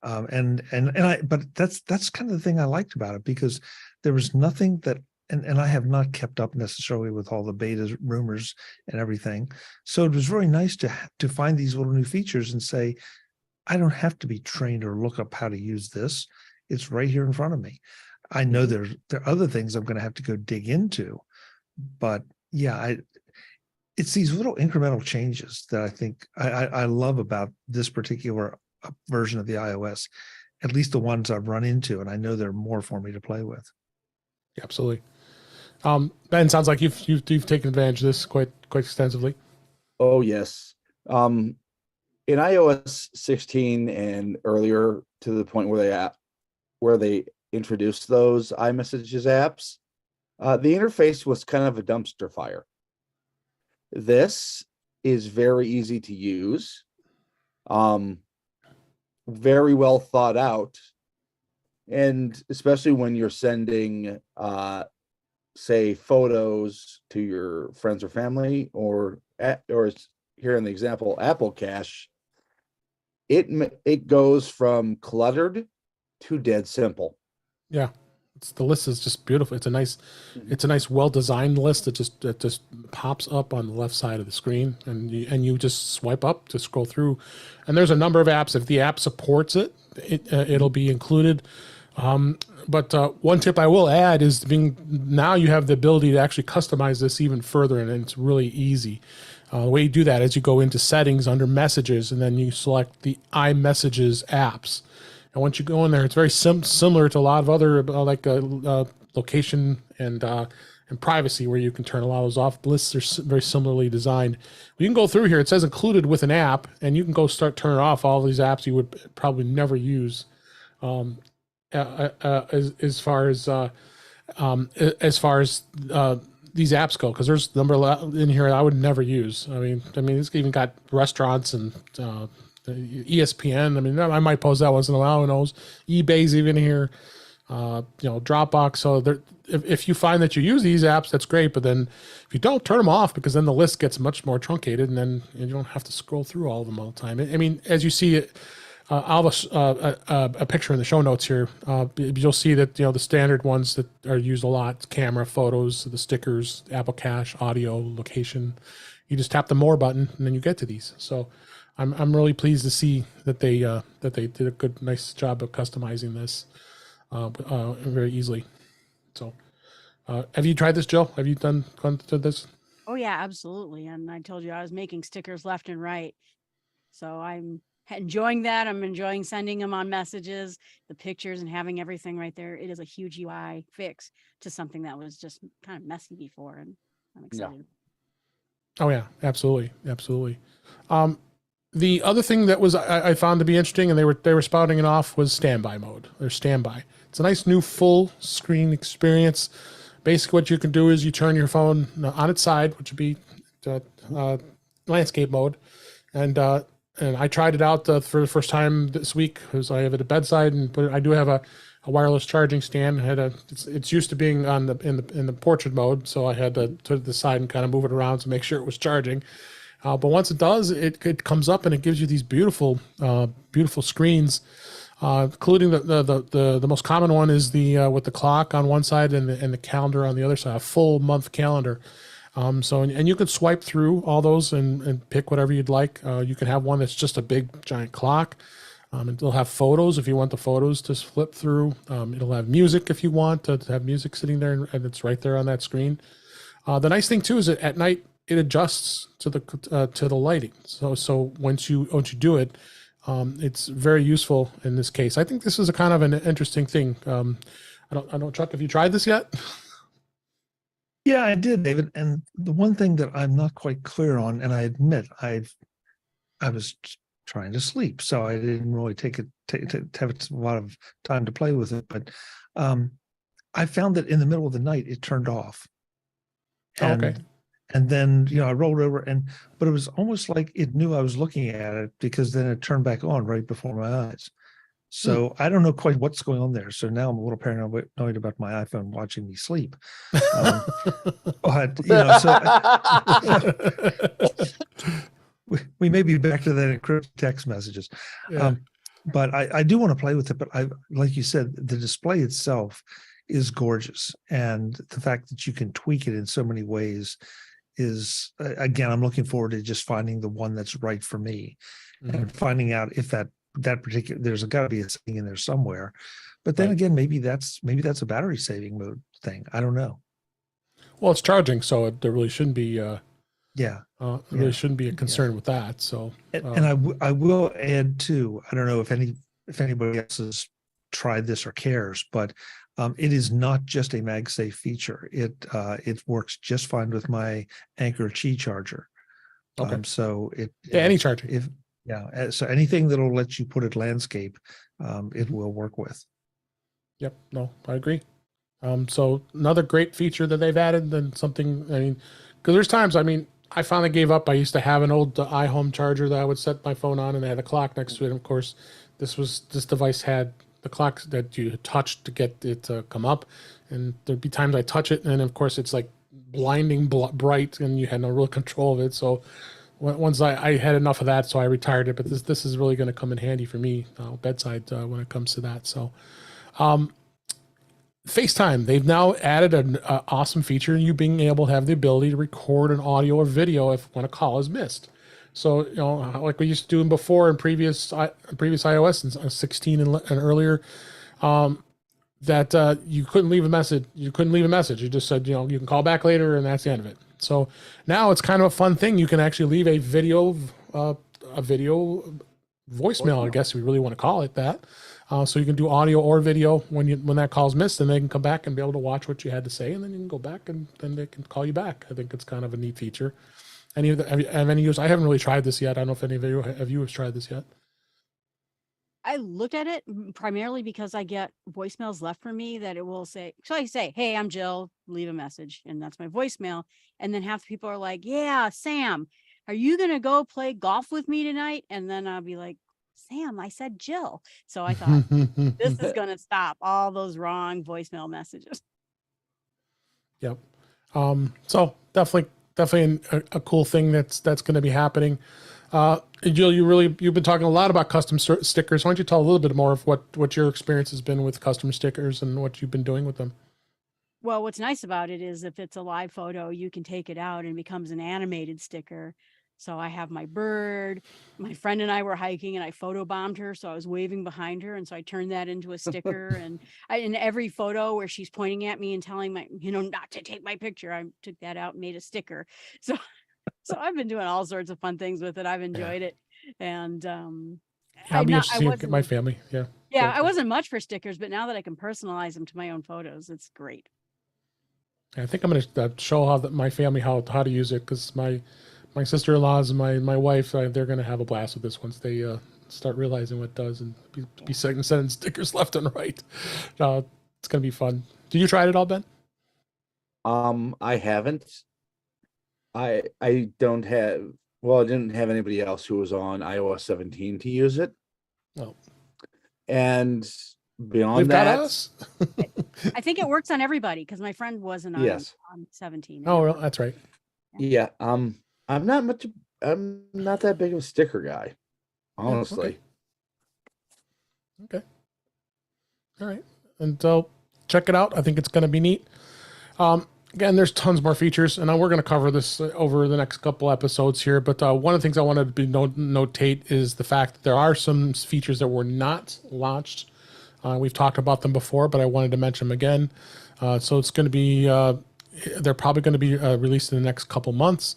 But that's kind of the thing I liked about it, because there was nothing that, and I have not kept up necessarily with all the beta rumors and everything. So it was really nice to find these little new features and say, I don't have to be trained or look up how to use this. It's right here in front of me. I know there are other things I'm going to have to go dig into, but yeah, it's these little incremental changes that I think I love about this particular version of the iOS, at least the ones I've run into, and I know there are more for me to play with. Absolutely. Ben, sounds like you've taken advantage of this quite extensively. Oh yes. In iOS 16 and earlier, to the point where they introduced those iMessages apps, the interface was kind of a dumpster fire. This is very easy to use, very well thought out, and especially when you're sending say photos to your friends or family, or here in the example, Apple Cache, it goes from cluttered to dead simple. Yeah, the list is just beautiful. It's a nice, well-designed list that just pops up on the left side of the screen, and you just swipe up to scroll through. And there's a number of apps. If the app supports it, it'll be included. But one tip I will add is now you have the ability to actually customize this even further, and it's really easy. The way you do that is you go into settings under messages, and then you select the iMessages apps. And once you go in there, it's very similar to a lot of other location and privacy, where you can turn a lot of those off. The lists are very similarly designed. You can go through here. It says included with an app, and you can go start turning off all of these apps you would probably never use. As far as these apps go, because there's a number in here I would never use. I mean, it's even got restaurants and ESPN. I mean, I might post that once in a while. Who knows? eBay's even here. Dropbox. So if you find that you use these apps, that's great. But then if you don't, turn them off, because then the list gets much more truncated, and then you don't have to scroll through all of them all the time. I mean, as you see it. I'll have a picture in the show notes here. You'll see that the standard ones that are used a lot: camera, photos, the stickers, Apple Cache, audio, location. You just tap the more button, and then you get to these. So I'm really pleased to see that they did a nice job of customizing this very easily. So have you tried this, Jill? Have you gone through this? Oh yeah, absolutely. And I told you I was making stickers left and right, so I'm enjoying that. I'm enjoying sending them on messages, the pictures, and having everything right there. It is a huge UI fix to something that was just kind of messy before, and I'm excited. Oh yeah, absolutely. The other thing that I found to be interesting, and they were spouting it off, was standby mode. Or standby. It's a nice new full screen experience. Basically, what you can do is you turn your phone on its side, which would be landscape mode, and I tried it out for the first time this week, because I have it at bedside, but I do have a wireless charging stand. It's used to being in the portrait mode, so I had to put it to the side and kind of move it around to make sure it was charging. But once it does, it comes up and it gives you these beautiful screens, including the most common one is the with the clock on one side and the calendar on the other side, a full month calendar. And you can swipe through all those and pick whatever you'd like. You can have one that's just a big giant clock. It'll have photos if you want the photos to flip through. It'll have music if you want to have music sitting there, and it's right there on that screen. The nice thing too is that at night it adjusts to the lighting. So once you do it, it's very useful in this case. I think this is a kind of an interesting thing. I don't, Chuck, have you tried this yet? Yeah, I did, David. And the one thing that I'm not quite clear on, and I admit I was trying to sleep, so I didn't really have a lot of time to play with it. But I found that in the middle of the night it turned off. And, okay. And then I rolled over, but it was almost like it knew I was looking at it, because then it turned back on right before my eyes. So I don't know quite what's going on there. So now I'm a little paranoid about my iPhone watching me sleep. But we may be back to that encrypted text messages. Yeah. But I do want to play with it. But like you said, the display itself is gorgeous, and the fact that you can tweak it in so many ways is, again, I'm looking forward to just finding the one that's right for me, and finding out if that particular, there's got to be a setting in there somewhere. But then again, maybe that's a battery saving mode thing. I don't know. Well, it's charging, so there really shouldn't be. Really shouldn't be a concern with that. So, and I will add too. I don't know if anybody else has tried this or cares, but it is not just a MagSafe feature. It works just fine with my Anchor Qi charger. Okay. So any charger. So anything that'll let you put it landscape, it will work with. Yep. No, I agree. So another great feature that they've added, then something, I mean, because there's times, I mean, I finally gave up. I used to have an old iHome charger that I would set my phone on, and they had a clock next to it. And of course, this device had the clock that you touch to get it to come up. And there'd be times I touch it, and of course it's like blinding bright, and you had no real control of it. So once I had enough of that, so I retired it. But this is really going to come in handy for me bedside when it comes to that. So. FaceTime, they've now added an awesome feature, you being able to have the ability to record an audio or video if when a call is missed. So, like we used to do before in previous iOS and 16 and earlier, that you couldn't leave a message. You You just said, you can call back later, and that's the end of it. So now it's kind of a fun thing. You can actually leave a video voicemail, I guess we really want to call it that. So you can do audio or video when that call's missed, and they can come back and be able to watch what you had to say, and then you can go back and then they can call you back. I think it's kind of a neat feature. Have any use? I haven't really tried this yet. I don't know if any of you have tried this yet. I looked at it primarily because I get voicemails left for me that it will say, so I say, hey, I'm Jill, leave a message. And that's my voicemail. And then half the people are like, yeah, Sam, are you going to go play golf with me tonight? And then I'll be like, Sam, I said Jill. So I thought this is going to stop all those wrong voicemail messages. Yep. So definitely a cool thing that's going to be happening. Jill, you've been talking a lot about custom stickers. Why don't you tell a little bit more of what your experience has been with custom stickers and what you've been doing with them? Well, what's nice about it is if it's a live photo, you can take it out and it becomes an animated sticker. So I have my bird, my friend and I were hiking and I photobombed her. So I was waving behind her. And so I turned that into a sticker. And in every photo where she's pointing at me and telling me, not to take my picture, I took that out and made a sticker. So I've been doing all sorts of fun things with it. I've enjoyed it. And I'll be interested to my family. Yeah. Yeah. I wasn't much for stickers, but now that I can personalize them to my own photos, it's great. I think I'm going to show my family how to use it, because my sister-in-laws and my wife, they're going to have a blast with this once they start realizing what it does and be sending stickers left and right. It's going to be fun. Did you try it all, Ben? I haven't. I don't have. Well, I didn't have anybody else who was on iOS 17 to use it. Oh. And beyond that, us. I think it works on everybody because my friend wasn't on 17. Oh, well, that's right. Yeah. I'm not that big of a sticker guy, honestly. Okay. All right. And so check it out. I think it's going to be neat. Again, there's tons more features, and we're going to cover this over the next couple episodes here. But one of the things I wanted to notate is the fact that there are some features that were not launched. We've talked about them before, but I wanted to mention them again. So it's going to be, they're probably going to be released in the next couple months.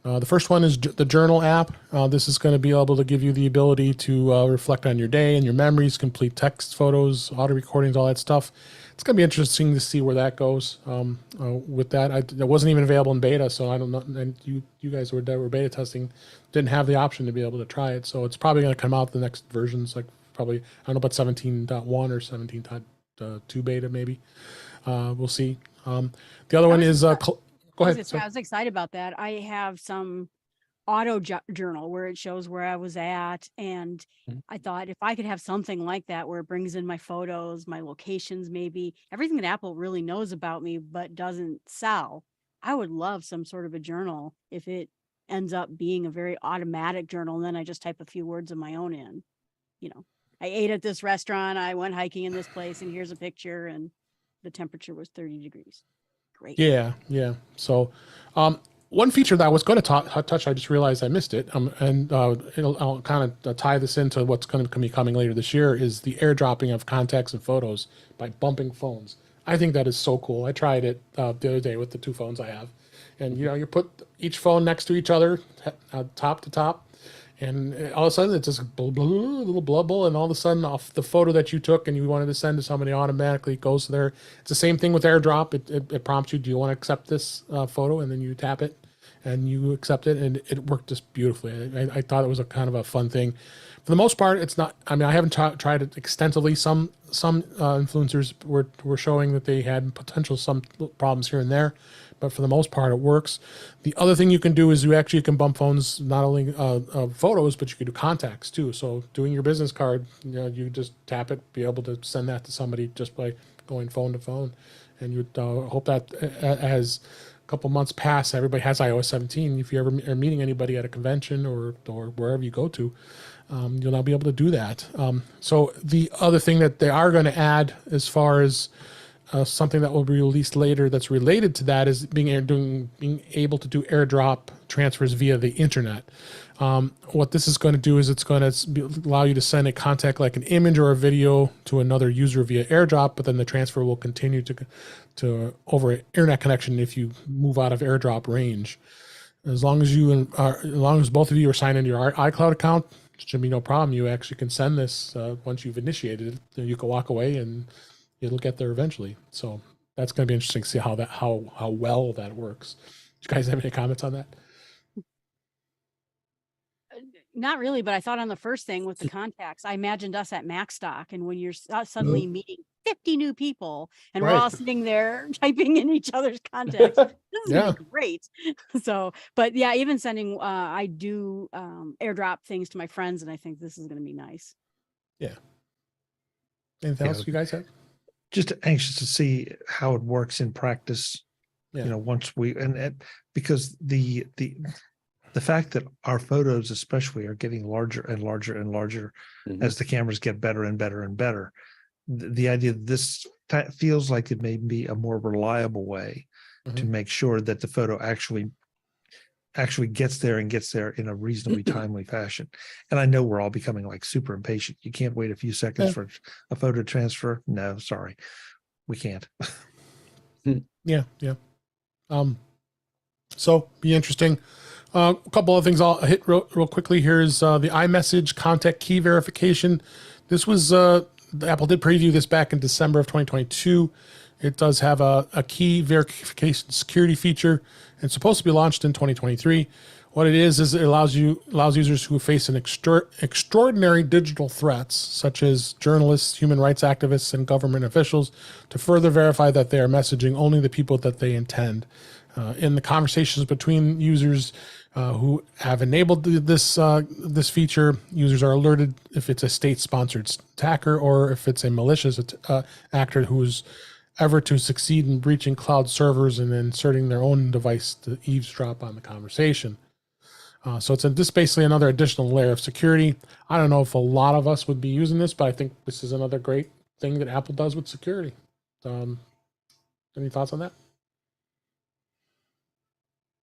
The first one is the Journal app. This is going to be able to give you the ability to reflect on your day and your memories, complete text, photos, audio recordings, all that stuff. It's going to be interesting to see where that goes with that. It wasn't even available in beta, so I don't know. And you guys were beta testing, didn't have the option to be able to try it. So it's probably going to come out the next versions, like probably, I don't know about 17.1 or 17.2 beta maybe. We'll see. The other one is... Go ahead. I was excited about that. I have some journal where it shows where I was at. And I thought if I could have something like that where it brings in my photos, my locations, maybe everything that Apple really knows about me but doesn't sell, I would love some sort of a journal if it ends up being a very automatic journal. And then I just type a few words of my own in. You know, I ate at this restaurant, I went hiking in this place, and here's a picture, and the temperature was 30 degrees. Great. Yeah, yeah. So, one feature that I was going to touch, I just realized I missed it. And I'll kind of tie this into what's going to be coming later this year is the airdropping of contacts and photos by bumping phones. I think that is so cool. I tried it the other day with the 2 phones I have, and you put each phone next to each other, top to top. And all of a sudden, it's just blah, blah, little blubble, and all of a sudden, off the photo that you took and you wanted to send to somebody, automatically goes there. It's the same thing with AirDrop. It prompts you, do you want to accept this photo? And then you tap it, and you accept it, and it worked just beautifully. I thought it was a kind of a fun thing. For the most part, it's not. I mean, I haven't tried it extensively. Some influencers were showing that they had some problems here and there. But for the most part, it works. The other thing you can do is you can bump phones, not only photos, but you can do contacts too. So doing your business card, you just tap it, be able to send that to somebody just by going phone to phone. And you hope that as a couple months pass, everybody has iOS 17. If you ever are meeting anybody at a convention or wherever you go to, you'll now be able to do that. So the other thing that they are going to add as far as something that will be released later that's related to that is being able to do AirDrop transfers via the internet. What this is going to do is it's going to allow you to send a contact like an image or a video to another user via AirDrop, but then the transfer will continue to over an internet connection if you move out of AirDrop range. As long as both of you are signed into your iCloud account, it should be no problem. You actually can send this once you've initiated it. You can walk away and it'll get there eventually. So that's going to be interesting to see how well that works. Do you guys have any comments on that? Not really, but I thought on the first thing with the contacts, I imagined us at MacStock, and when you're suddenly meeting 50 new people and we're all sitting there typing in each other's contacts, this is gonna be great. So, but yeah, even sending, I do AirDrop things to my friends, and I think this is going to be nice. Yeah. Anything else you guys have? Just anxious to see how it works in practice. Once because the fact that our photos especially are getting larger and larger and larger as the cameras get better and better and better. The idea that this feels like it may be a more reliable way to make sure that the photo actually gets there in a reasonably timely fashion. And I know we're all becoming like super impatient. You can't wait a few seconds for a photo transfer. No, sorry, we can't. Yeah. So be interesting. A couple of things I'll hit real quickly here is the iMessage contact key verification. This was Apple did preview this back in December of 2022. It does have a key verification security feature. It's supposed to be launched in 2023. What it is it allows users who face an extraordinary digital threats, such as journalists, human rights activists, and government officials, to further verify that they are messaging only the people that they intend. In the conversations between users who have enabled this feature, users are alerted if it's a state-sponsored attacker or if it's a malicious actor who's ever to succeed in breaching cloud servers and inserting their own device to eavesdrop on the conversation. So it's basically another additional layer of security. I don't know if a lot of us would be using this, but I think this is another great thing that Apple does with security. Any thoughts on that?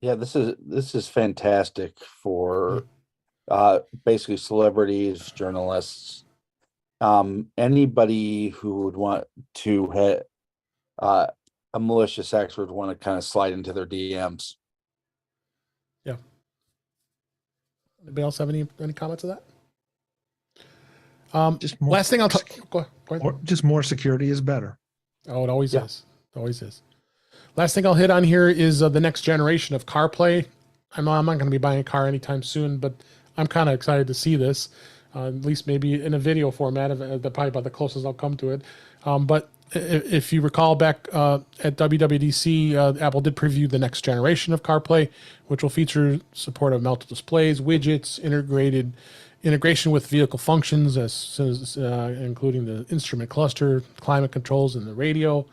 Yeah, this is fantastic for basically celebrities, journalists, anybody who would want to hit a malicious actor would want to kind of slide into their DMs. Yeah. Anybody else have any comments on that? Just more, last thing I'll go ahead. Just more security is better. Oh, it always is. It always is. Last thing I'll hit on here is the next generation of CarPlay. I'm not going to be buying a car anytime soon, but I'm kind of excited to see this, at least maybe in a video format. Probably about the closest I'll come to it. But if you recall back at WWDC, Apple did preview the next generation of CarPlay, which will feature support of multiple displays, widgets, integration with vehicle functions, as including the instrument cluster, climate controls, and the radio.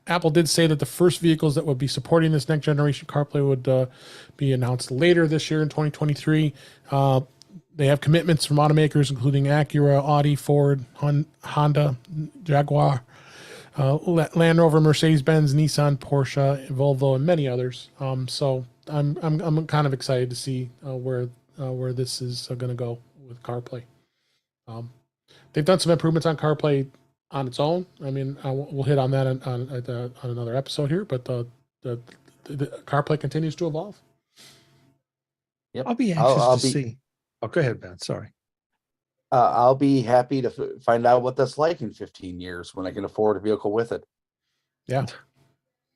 Apple did say that the first vehicles that would be supporting this next generation CarPlay would be announced later this year in 2023. They have commitments from automakers including Acura, Audi, Ford, Honda, Jaguar, Land Rover, Mercedes-Benz, Nissan, Porsche, Volvo, and many others. So I'm kind of excited to see where this is going to go with CarPlay. They've done some improvements on CarPlay on its own. I mean, we'll hit on that on another episode here, but the CarPlay continues to evolve. Yep. I'll be anxious to see. Oh, go ahead, Ben. Sorry. I'll be happy to find out what that's like in 15 years when I can afford a vehicle with it. Yeah.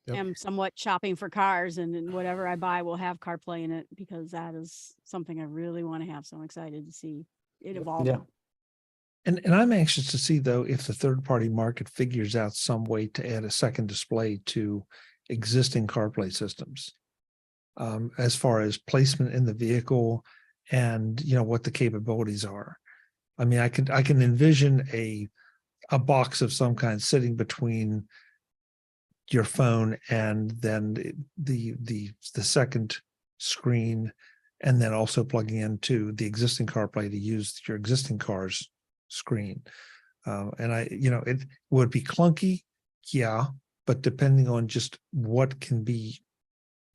Yep. I'm somewhat shopping for cars, and then whatever I buy will have CarPlay in it, because that is something I really want to have. So I'm excited to see it evolve. Yeah. And I'm anxious to see, though, if the third-party market figures out some way to add a second display to existing CarPlay systems, as far as placement in the vehicle and what the capabilities are. I mean, I can envision a box of some kind sitting between your phone and then the second screen, and then also plugging into the existing CarPlay to use your existing car's screen. And it would be clunky, yeah, but depending on just what can be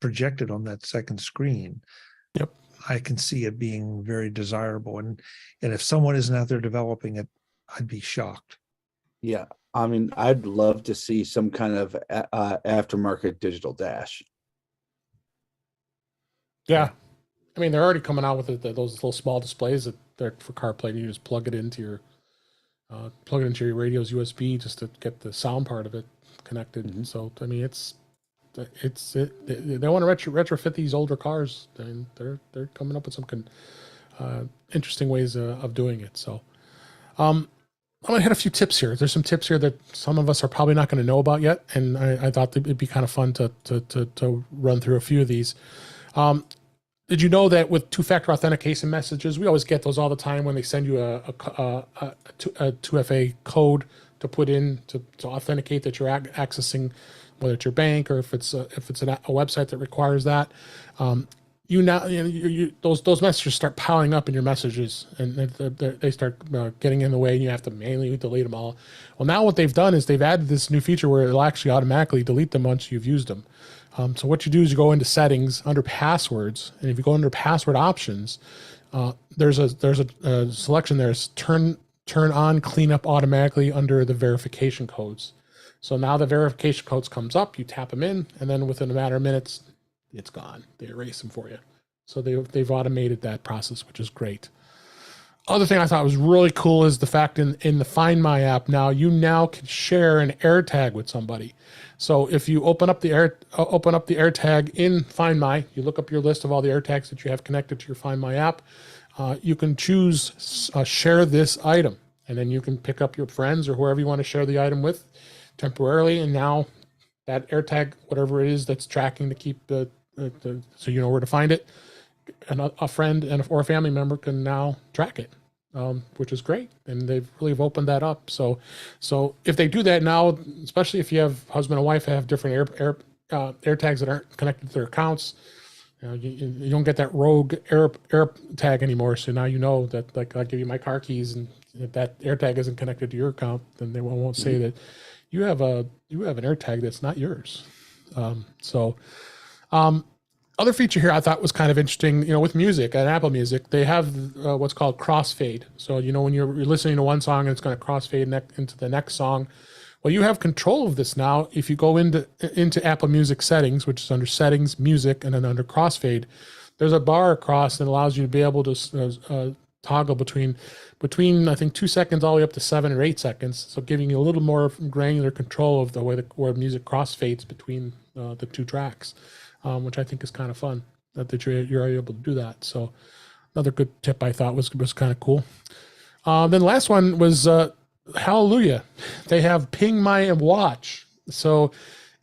projected on that second screen, yep, I can see it being very desirable. And if someone isn't out there developing it, I'd be shocked. Yeah. I mean, I'd love to see some kind of aftermarket digital dash. Yeah. I mean, they're already coming out with those little small displays that they're for CarPlay. You just plug it into your radio's USB just to get the sound part of it connected. Mm-hmm. So, I mean, they want to retrofit these older cars, and they're coming up with some interesting ways of doing it. So, I'm going to hit a few tips here. There's some tips here that some of us are probably not going to know about yet, and I thought it'd be kind of fun to run through a few of these. Did you know that with two-factor authentication messages, we always get those all the time when they send you a 2FA code to put in to authenticate that you're accessing, whether it's your bank or if it's a website that requires that. Those messages start piling up in your messages, and they start getting in the way, and you have to manually delete them all. Well, now what they've done is they've added this new feature where it'll actually automatically delete them once you've used them. So what you do is you go into settings under passwords, and if you go under password options, there's a selection there's turn on cleanup automatically under the verification codes. So now the verification codes comes up, you tap them in, and then within a matter of minutes, it's gone. They erase them for you. So they've automated that process, which is great. Other thing I thought was really cool is the fact in the Find My app now, you now can share an AirTag with somebody. So if you open up the AirTag in Find My, you look up your list of all the AirTags that you have connected to your Find My app, you can choose share this item, and then you can pick up your friends or whoever you want to share the item with temporarily, and now that AirTag, whatever it is that's tracking to keep so you know where to find it, and a friend or a family member can now track it, which is great. And they've really opened that up. So if they do that now, especially if you have husband and wife have different AirTags that aren't connected to their accounts, you don't get that rogue AirTag anymore. So now you know that, like, I'll give you my car keys, and if that AirTag isn't connected to your account, then they won't say that you have an AirTag that's not yours. Other feature here I thought was kind of interesting, with music and Apple Music, they have what's called crossfade. So, when you're listening to one song and it's going to crossfade into the next song. Well, you have control of this now. If you go into Apple Music settings, which is under settings, music, and then under crossfade, there's a bar across that allows you to be able to toggle between I think 2 seconds all the way up to 7 or 8 seconds. So giving you a little more granular control of the way where music crossfades between the two tracks. Which I think is kind of fun that you're able to do that. So another good tip I thought was kind of cool. Then the last one was Hallelujah. they have Ping My Watch. So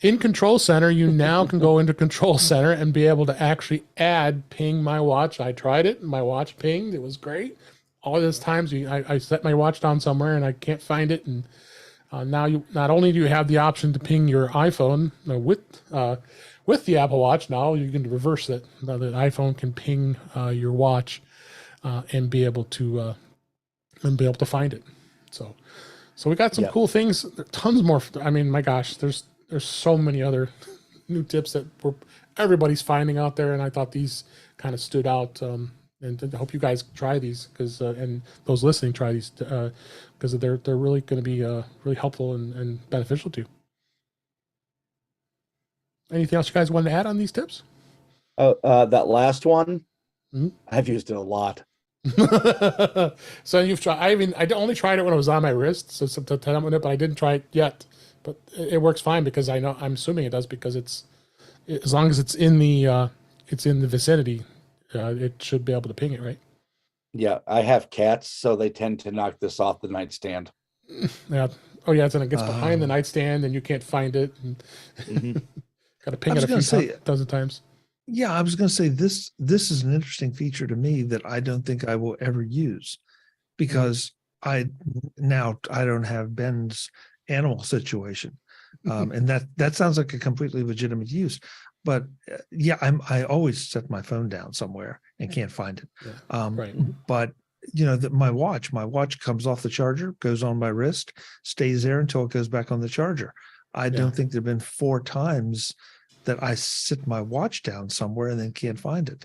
in Control Center, you now can go into Control Center and be able to actually add Ping My Watch. I tried it, and my watch pinged. It was great. All those times I set my watch down somewhere and I can't find it, and now you not only do you have the option to ping your iPhone with the Apple Watch, now you can reverse it. Now the iPhone can ping your watch and be able to find it. So we got some cool things. Tons more. I mean, my gosh, there's so many other new tips that everybody's finding out there, and I thought these kind of stood out. And I hope you guys try these because and those listening try these because they're really going to be really helpful and beneficial to you. Anything else you guys wanted to add on these tips? That last one, Mhm. I've used it a lot. So you've tried. I only tried it when it was on my wrist, so to tell them it, but I didn't try it yet. But it works fine because I'm assuming it does because it's as long as it's in the vicinity, it should be able to ping it, right? Yeah, I have cats, so they tend to knock this off the nightstand. Yeah. Oh yeah, and it gets behind the nightstand and you can't find it. And got to ping it a dozen times. Yeah, I was going to say this is an interesting feature to me that I don't think I will ever use because I don't have Ben's animal situation. And that sounds like a completely legitimate use, but I always set my phone down somewhere and can't find it. Yeah, right. But my watch comes off the charger, goes on my wrist, stays there until it goes back on the charger. I don't think there've been 4 times that I sit my watch down somewhere and then can't find it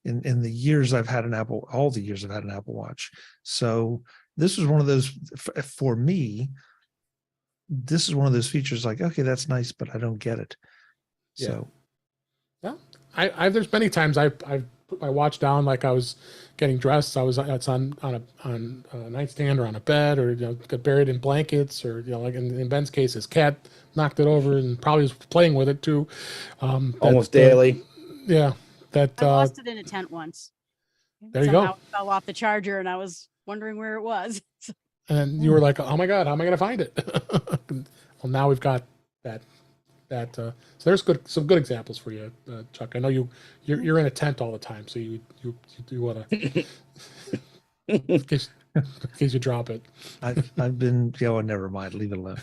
in the years I've had all the years I've had an Apple Watch. So this is one of those, for me, this is one of those features like, okay, that's nice, but I don't get it. So. Yeah. There's many times I've put my watch down like I was getting dressed. It's on a nightstand or on a bed or got buried in blankets or like in Ben's case, his cat knocked it over and probably was playing with it too. Almost daily. Yeah, I lost it in a tent once. There you Somehow go. it fell off the charger, and I was wondering where it was. And you were like, "Oh my God, how am I going to find it?" Well, now we've got that. So there's some good examples for you, Chuck. I know you're in a tent all the time, so you want to in case you drop it. I've been never mind, leave it alone.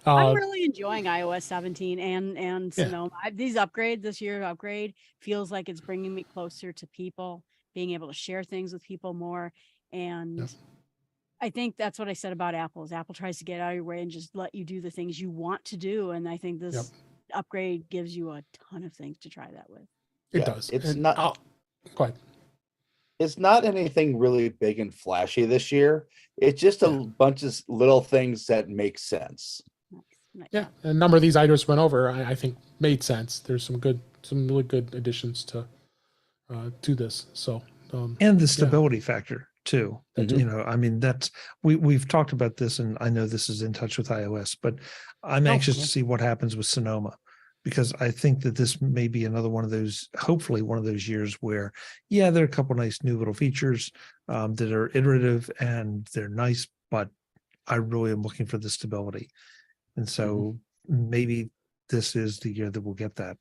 I'm really enjoying iOS 17 and Sonoma. These upgrades this year feels like it's bringing me closer to people, being able to share things with people more. And I think that's what I said about Apple is Apple tries to get out of your way and just let you do the things you want to do. And I think this upgrade gives you a ton of things to try that with. It does. It's not. Go ahead. It's not anything really big and flashy this year. It's just a bunch of little things that make sense. Nice. Yeah, a number of these I just went over, I think made sense. There's some really good additions to this. So and the stability factor too. I mean, that's we've talked about this, and I know this is in touch with iOS, but I'm anxious to see what happens with Sonoma, because I think that this may be another one of those, hopefully one of those years where, there are a couple nice new little features that are iterative and they're nice, but I really am looking for the stability. And so maybe this is the year that we'll get that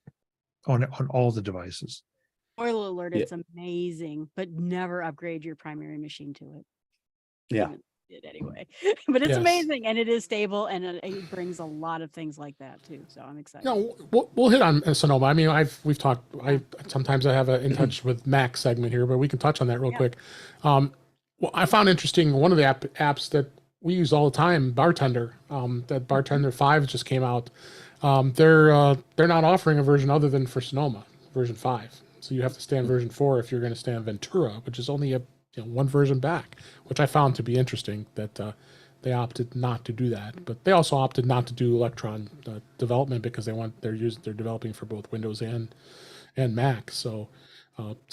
on all the devices. Spoiler alert, it's amazing, but never upgrade your primary machine to it. Yeah. It anyway, but it's amazing and it is stable and it brings a lot of things like that too. So I'm excited. No, we'll hit on Sonoma. I mean, we've talked. Sometimes I have a in touch with Mac segment here, but we can touch on that real quick. Well, I found interesting one of the apps that we use all the time, Bartender. That Bartender 5 just came out. They're not offering a version other than for Sonoma, version 5. So you have to stay on version 4 if you're going to stay on Ventura, which is only one version back, which I found to be interesting that they opted not to do that. But they also opted not to do Electron development because they're developing for both Windows and Mac. So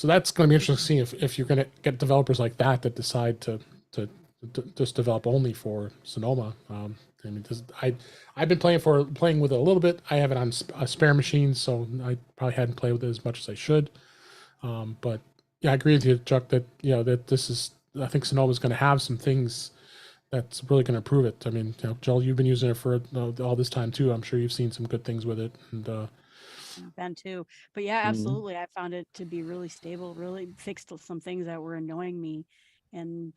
that's going to be interesting to see if you're going to get developers like that decide to just develop only for Sonoma. I mean, I've been playing with it a little bit. I have it on a spare machine, so I probably hadn't played with it as much as I should. But yeah, I agree with you, Chuck, that that this is. I think Sonoma is going to have some things that's really going to improve it. I mean, Joel, you've been using it for all this time too. I'm sure you've seen some good things with it. And Ben too. But yeah, Mhm. absolutely. I found it to be really stable, really fixed some things that were annoying me. And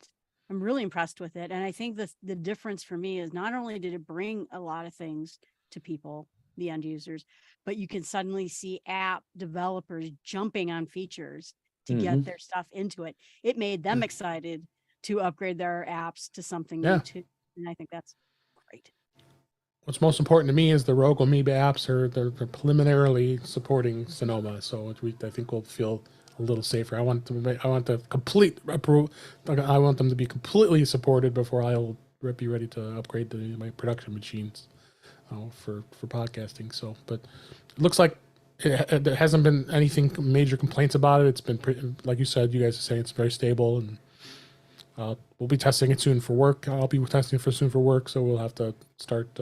I'm really impressed with it. And I think the difference for me is not only did it bring a lot of things to people, the end users, but you can suddenly see app developers jumping on features to get Mhm. their stuff into it. It made them excited to upgrade their apps to something Yeah. new too. And I think that's great. what's most important to me is the Rogue Amoeba apps they're preliminarily supporting Sonoma, so I think we'll feel a little safer. I want the complete approval. I want them to be completely supported before I'll be ready to upgrade my production machines for podcasting. So, but it looks like there hasn't been anything major complaints about it. It's been pretty, like you said, you guys are saying it's very stable, and we'll be testing it soon for work. I'll be testing it soon for work, so we'll have to start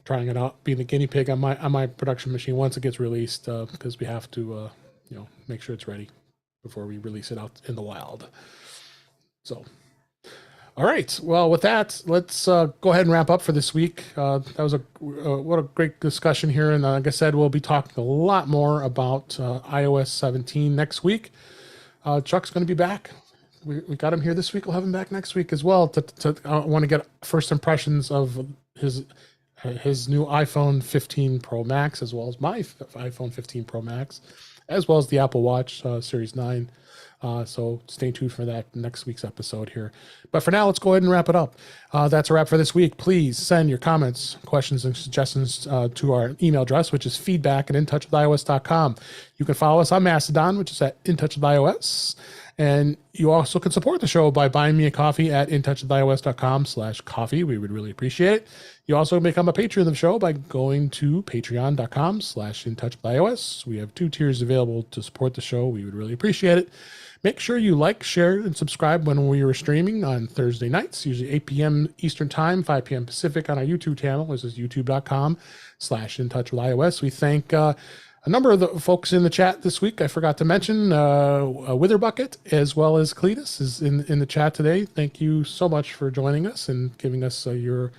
trying it out, being the guinea pig on my production machine once it gets released, because we have to make sure it's ready before we release it out in the wild. So, all right. Well, with that, let's go ahead and wrap up for this week. That was what a great discussion here, and like I said, we'll be talking a lot more about iOS 17 next week. Chuck's going to be back. We got him here this week. We'll have him back next week as well. I want to get first impressions of his new iPhone 15 Pro Max, as well as my iPhone 15 Pro Max, as well as the Apple Watch Series 9. So stay tuned for that next week's episode here. But for now, let's go ahead and wrap it up. That's a wrap for this week. Please send your comments, questions, and suggestions to our email address, which is feedback@intouchwithios.com. You can follow us on Mastodon, which is at intouchwithios. And you also can support the show by buying me a coffee at intouchwithios.com/coffee. We would really appreciate it. You also become a patron of the show by going to patreon.com/intouchwithios. We have 2 tiers available to support the show. We would really appreciate it. Make sure you like, share, and subscribe when we are streaming on Thursday nights, usually 8 p.m. Eastern Time, 5 p.m. Pacific on our YouTube channel. This is youtube.com/intouchwithios. We thank a number of the folks in the chat this week. I forgot to mention Witherbucket as well as Cletus is in the chat today. Thank you so much for joining us and giving us your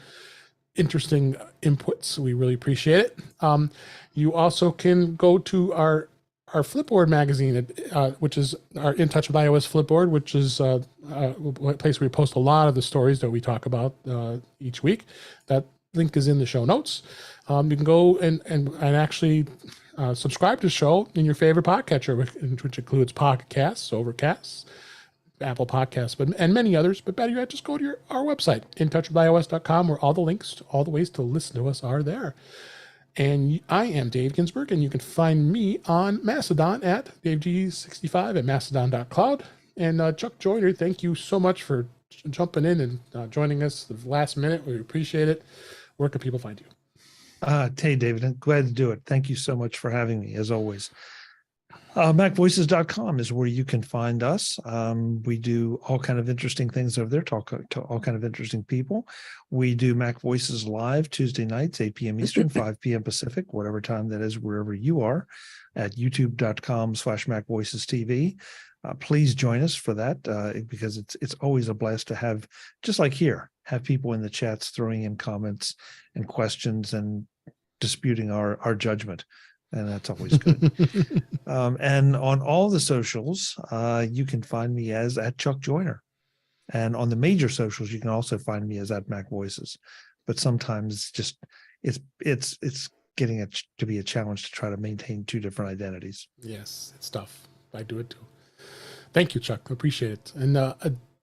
interesting inputs. We really appreciate it. You also can go to our Flipboard magazine, which is our In Touch with iOS Flipboard, which is a place where we post a lot of the stories that we talk about each week. That link is in the show notes. You can go and actually subscribe to the show in your favorite podcatcher, which includes Pocket Casts, Overcast, Apple Podcasts, and many others. But better yet, just go to our website, intouchwithios.com, where all the links, all the ways to listen to us are there. And I am Dave Ginsburg, and you can find me on Mastodon at DaveG65 at mastodon.cloud. And Chuck Joyner, thank you so much for jumping in and joining us the last minute. We appreciate it. Where can people find you? Hey, David, I'm glad to do it. Thank you so much for having me, as always. MacVoices.com is where you can find us. We do all kind of interesting things over there, talk to all kind of interesting people. We do Mac Voices live Tuesday nights, 8 p.m. Eastern, 5 p.m. Pacific, whatever time that is, wherever you are, at youtube.com/MacVoicesTV. Please join us for that because it's always a blast to have, just like here, have people in the chats throwing in comments and questions and disputing our judgment. And that's always good. And on all the socials, you can find me as at Chuck Joyner. And on the major socials, you can also find me as at Mac Voices. But sometimes it's getting to be a challenge to try to maintain 2 different identities. Yes, it's tough. I do it too. Thank you, Chuck. Appreciate it. And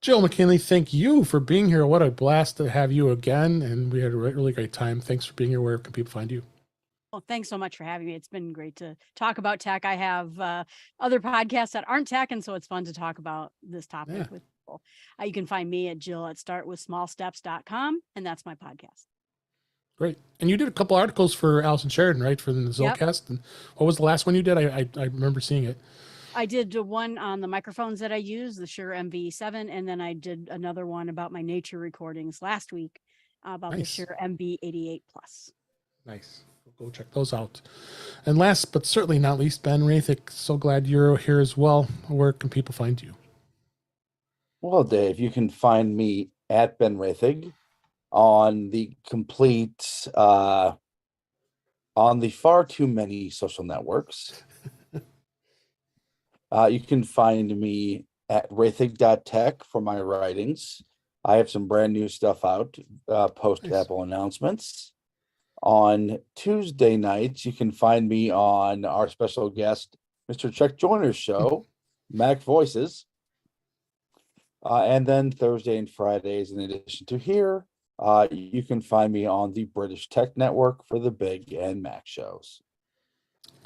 Jill McKinley, thank you for being here. What a blast to have you again. And we had a really great time. Thanks for being here. Where can people find you? Well, thanks so much for having me. It's been great to talk about tech. I have other podcasts that aren't tech, and so it's fun to talk about this topic with people. You can find me at Jill@startwithsmallsteps.com, and that's my podcast. Great. And you did a couple articles for Allison Sheridan, right, for the Zillcast? Yep. And what was the last one you did? I remember seeing it. I did one on the microphones that I use, the Shure MV7, and then I did another one about my nature recordings last week about the Shure MV88 Plus. Nice. Go check those out. And last but certainly not least, Ben Rathick, so glad you're here as well. Where can people find you? Well, Dave, you can find me at Ben Rathig on the complete on the far too many social networks. You can find me at rathig.tech for my writings. I have some brand new stuff out post Nice. Apple announcements. On Tuesday nights, you can find me on our special guest, Mr. Chuck Joyner's show, Mac Voices. And then Thursday and Fridays, in addition to here, you can find me on the British Tech Network for the Big and Mac shows.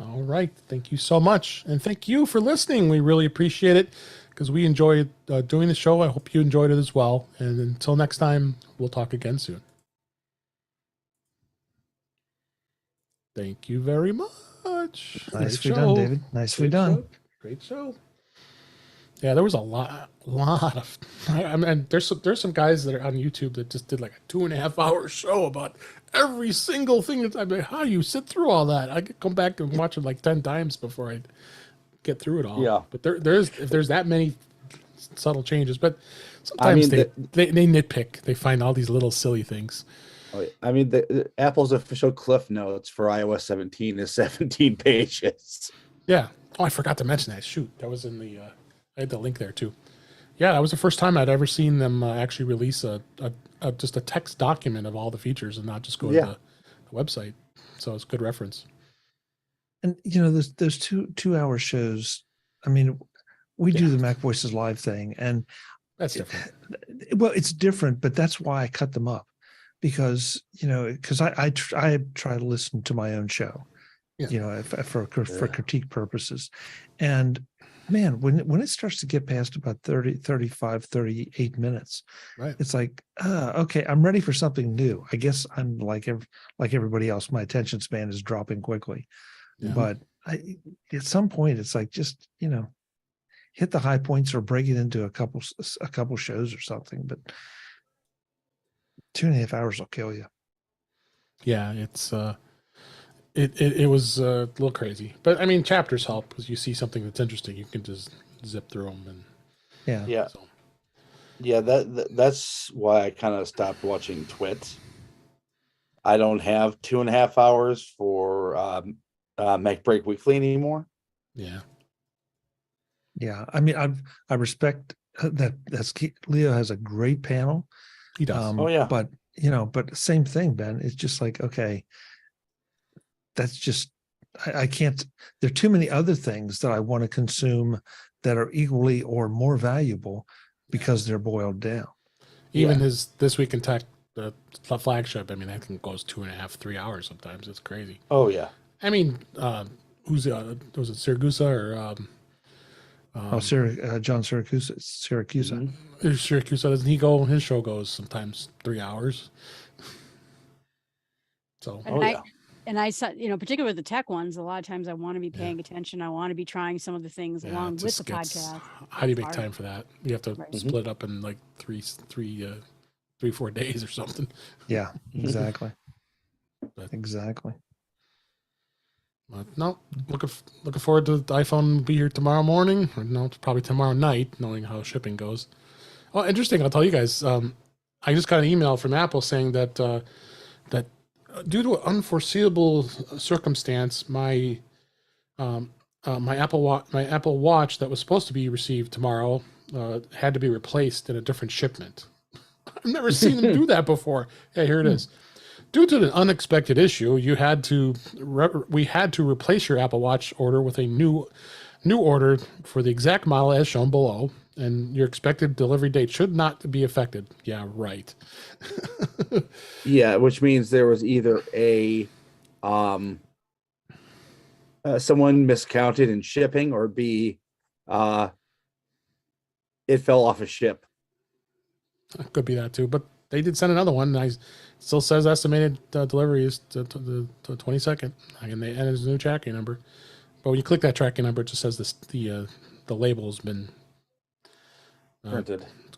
All right. Thank you so much. And thank you for listening. We really appreciate it because we enjoyed doing the show. I hope you enjoyed it as well. And until next time, we'll talk again soon. Thank you very much. Nicely done, David. Nicely done. Show. Great show. Yeah, there was a lot of. I mean, there's some guys that are on YouTube that just did like a 2.5 hour show about every single thing. That I'm like, how do you sit through all that? I could come back and watch it like 10 times before I get through it all. Yeah, but there's that many subtle changes, but sometimes they nitpick. They find all these little silly things. I mean, the Apple's official Cliff Notes for iOS 17 is 17 pages. Yeah. Oh, I forgot to mention that. Shoot, that was in the. I had the link there too. Yeah, that was the first time I'd ever seen them actually release just a text document of all the features and not just go to the website. So it's a good reference. And those 2-hour shows. I mean, we do the Mac Voices Live thing, and that's different. Well, it's different, but that's why I cut them up, because I try to listen to my own show, for critique purposes, and man, when it starts to get past about 30, 35, 38 minutes, right, it's like, okay, I'm ready for something new. I guess I'm like everybody else. My attention span is dropping quickly, but at some point, it's like, just hit the high points or break it into a couple shows or something. But 2.5 hours will kill you. Yeah, it's it was a little crazy, but I mean, chapters help because you see something that's interesting, you can just zip through them, and that's why I kind of stopped watching Twit. I don't have 2.5 hours for Mac Break Weekly anymore. Yeah, I mean, I respect that. Leo has a great panel. He does. But same thing, Ben. It's just like, okay, that's just, I can't. There are too many other things that I want to consume that are equally or more valuable because they're boiled down. Even his This Week in Tech, the flagship. I mean, that can goes 2.5, 3 hours sometimes. It's crazy. Oh yeah. I mean, was it Siragusa or? John Syracuse. Mm-hmm. Syracuse, doesn't he go? His show goes sometimes 3 hours. So, and I saw, particularly with the tech ones, a lot of times I want to be paying attention. I want to be trying some of the things along with the podcast. How do you make time for that? You have to split up in like 3-4 days or something. Yeah, exactly. Exactly. But no, looking forward to the iPhone will be here tomorrow morning. Or no, it's probably tomorrow night, knowing how shipping goes. Oh, interesting. I'll tell you guys. I just got an email from Apple saying that that due to an unforeseeable circumstance, my Apple Watch that was supposed to be received tomorrow had to be replaced in a different shipment. I've never seen them do that before. Hey, here it is. Due to the unexpected issue, we had to replace your Apple Watch order with a new order for the exact model as shown below, and your expected delivery date should not be affected. Yeah, right. Yeah, which means there was either someone miscounted in shipping, or B, it fell off a ship. Could be that too, but they did send another one. And still says estimated delivery is to the 22nd, and there's a new tracking number. But when you click that tracking number, it just says the label's been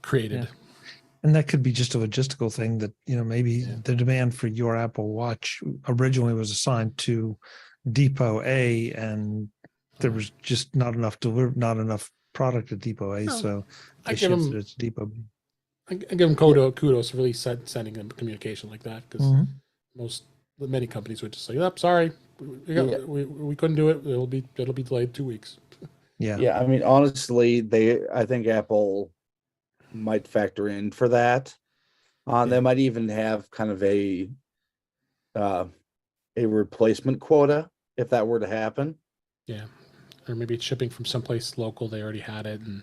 created. Yeah. And that could be just a logistical thing that, maybe the demand for your Apple Watch originally was assigned to Depot A, and there was just not enough product at Depot A. So I give them it's Depot B. I give them kudos for really sending them communication like that, because many companies would just say, "Yep, sorry, we couldn't do it. It'll be delayed 2 weeks." Yeah. Yeah, I mean, honestly, I think Apple might factor in for that. They might even have kind of a replacement quota if that were to happen. Yeah, or maybe it's shipping from someplace local. They already had it, and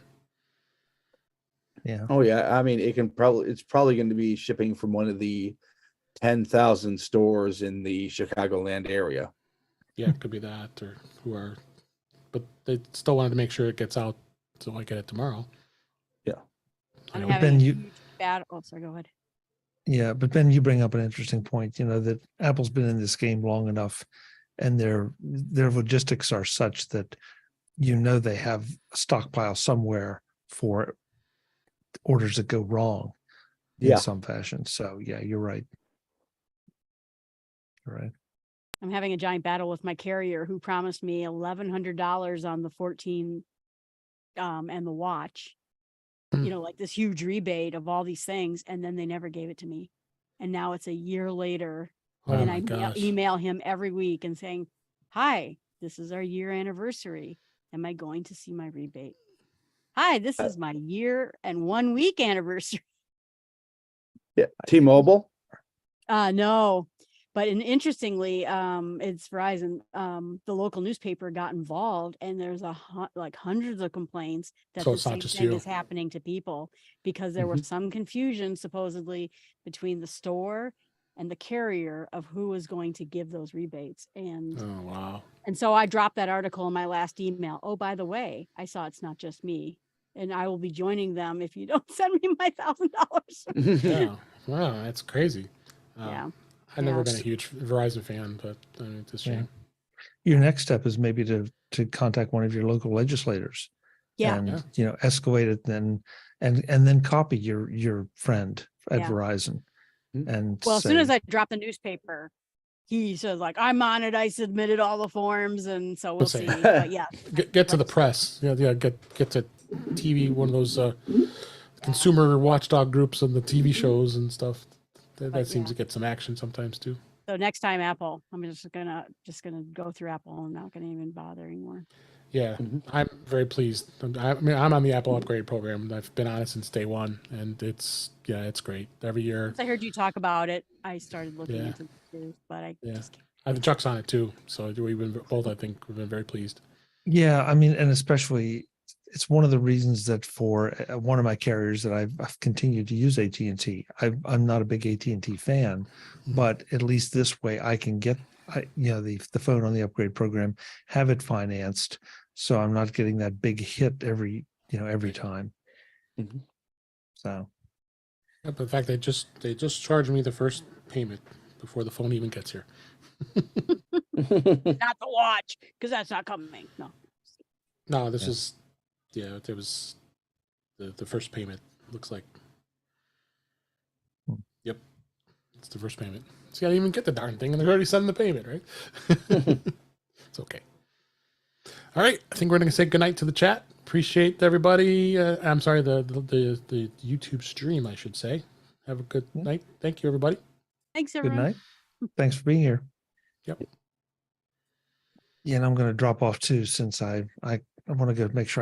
Yeah. Oh yeah, I mean, it's probably going to be shipping from one of the 10,000 stores in the Chicagoland area. yeah, it could be that, or but they still wanted to make sure it gets out, so I get it tomorrow. Yeah. I'm I having Ben, a you- huge battle. Oh, sorry, go ahead. Yeah, but Ben, you bring up an interesting point. You know that Apple's been in this game long enough, and their logistics are such that they have a stockpile somewhere for orders that go wrong in Yeah. some fashion. So yeah, you're right. You're right. I'm having a giant battle with my carrier who promised me $1,100 on the 14 and the watch. You know, like this huge rebate of all these things, and then they never gave it to me. And now it's a year later, Oh and my I gosh. email him every week and saying, "Hi, this is our year anniversary. Am I going to see my rebate? Hi, this is my year and 1 week anniversary." Yeah. T-Mobile. No, but interestingly, it's Verizon. The local newspaper got involved, and there's like hundreds of complaints that So the it's not same just thing you. is happening to people, because there was some confusion supposedly between the store and the carrier of who was going to give those rebates. And Oh wow. and so I dropped that article in my last email. Oh, by the way, I saw it's not just me, and I will be joining them if you don't send me my $1,000. Yeah. Wow, that's crazy. Yeah. I've never Yeah. been a huge Verizon fan, but it's a shame. Your next step is maybe to contact one of your local legislators. Yeah. And escalate it and then copy your friend at Yeah. Verizon. And Well, as say, soon as I drop the newspaper, he says like, "I'm on it. I submitted all the forms," and so we'll Let's see. say- But yeah, Get to the press. Yeah, get to TV, one of those consumer watchdog groups and the TV shows and stuff. That seems to get some action sometimes too. so next time Apple, I'm just gonna go through Apple. I'm not gonna even bother anymore. Yeah, I'm very pleased. I mean, I'm on the Apple Upgrade program. I've been on it since day one, and it's great. Every year, Once I heard you talk about it, I started looking Yeah. into it, but I just can't. I have the Chuck's on it too. So we've been both. I think we've been very pleased. yeah, I mean, and especially it's one of the reasons that for one of my carriers that I've continued to use AT&T. I'm not a big AT&T fan, but at least this way I can get the phone on the upgrade program, have it financed, so I'm not getting that big hit every time. So Yeah, but in fact, they just charged me the first payment before the phone even gets here. Not the watch, because that's not coming. No. No, this is there was the first payment. Looks like. Yep, it's the first payment. So you gotta even get the darn thing, and they're already sending the payment, right? It's okay. All right, I think we're gonna say goodnight to the chat. Appreciate everybody. I'm sorry, the YouTube stream, I should say. Have a good night. Thank you, everybody. Thanks, good everyone. night. Thanks for being here. Yep. Yeah, and I'm going to drop off too, since I want to go make sure I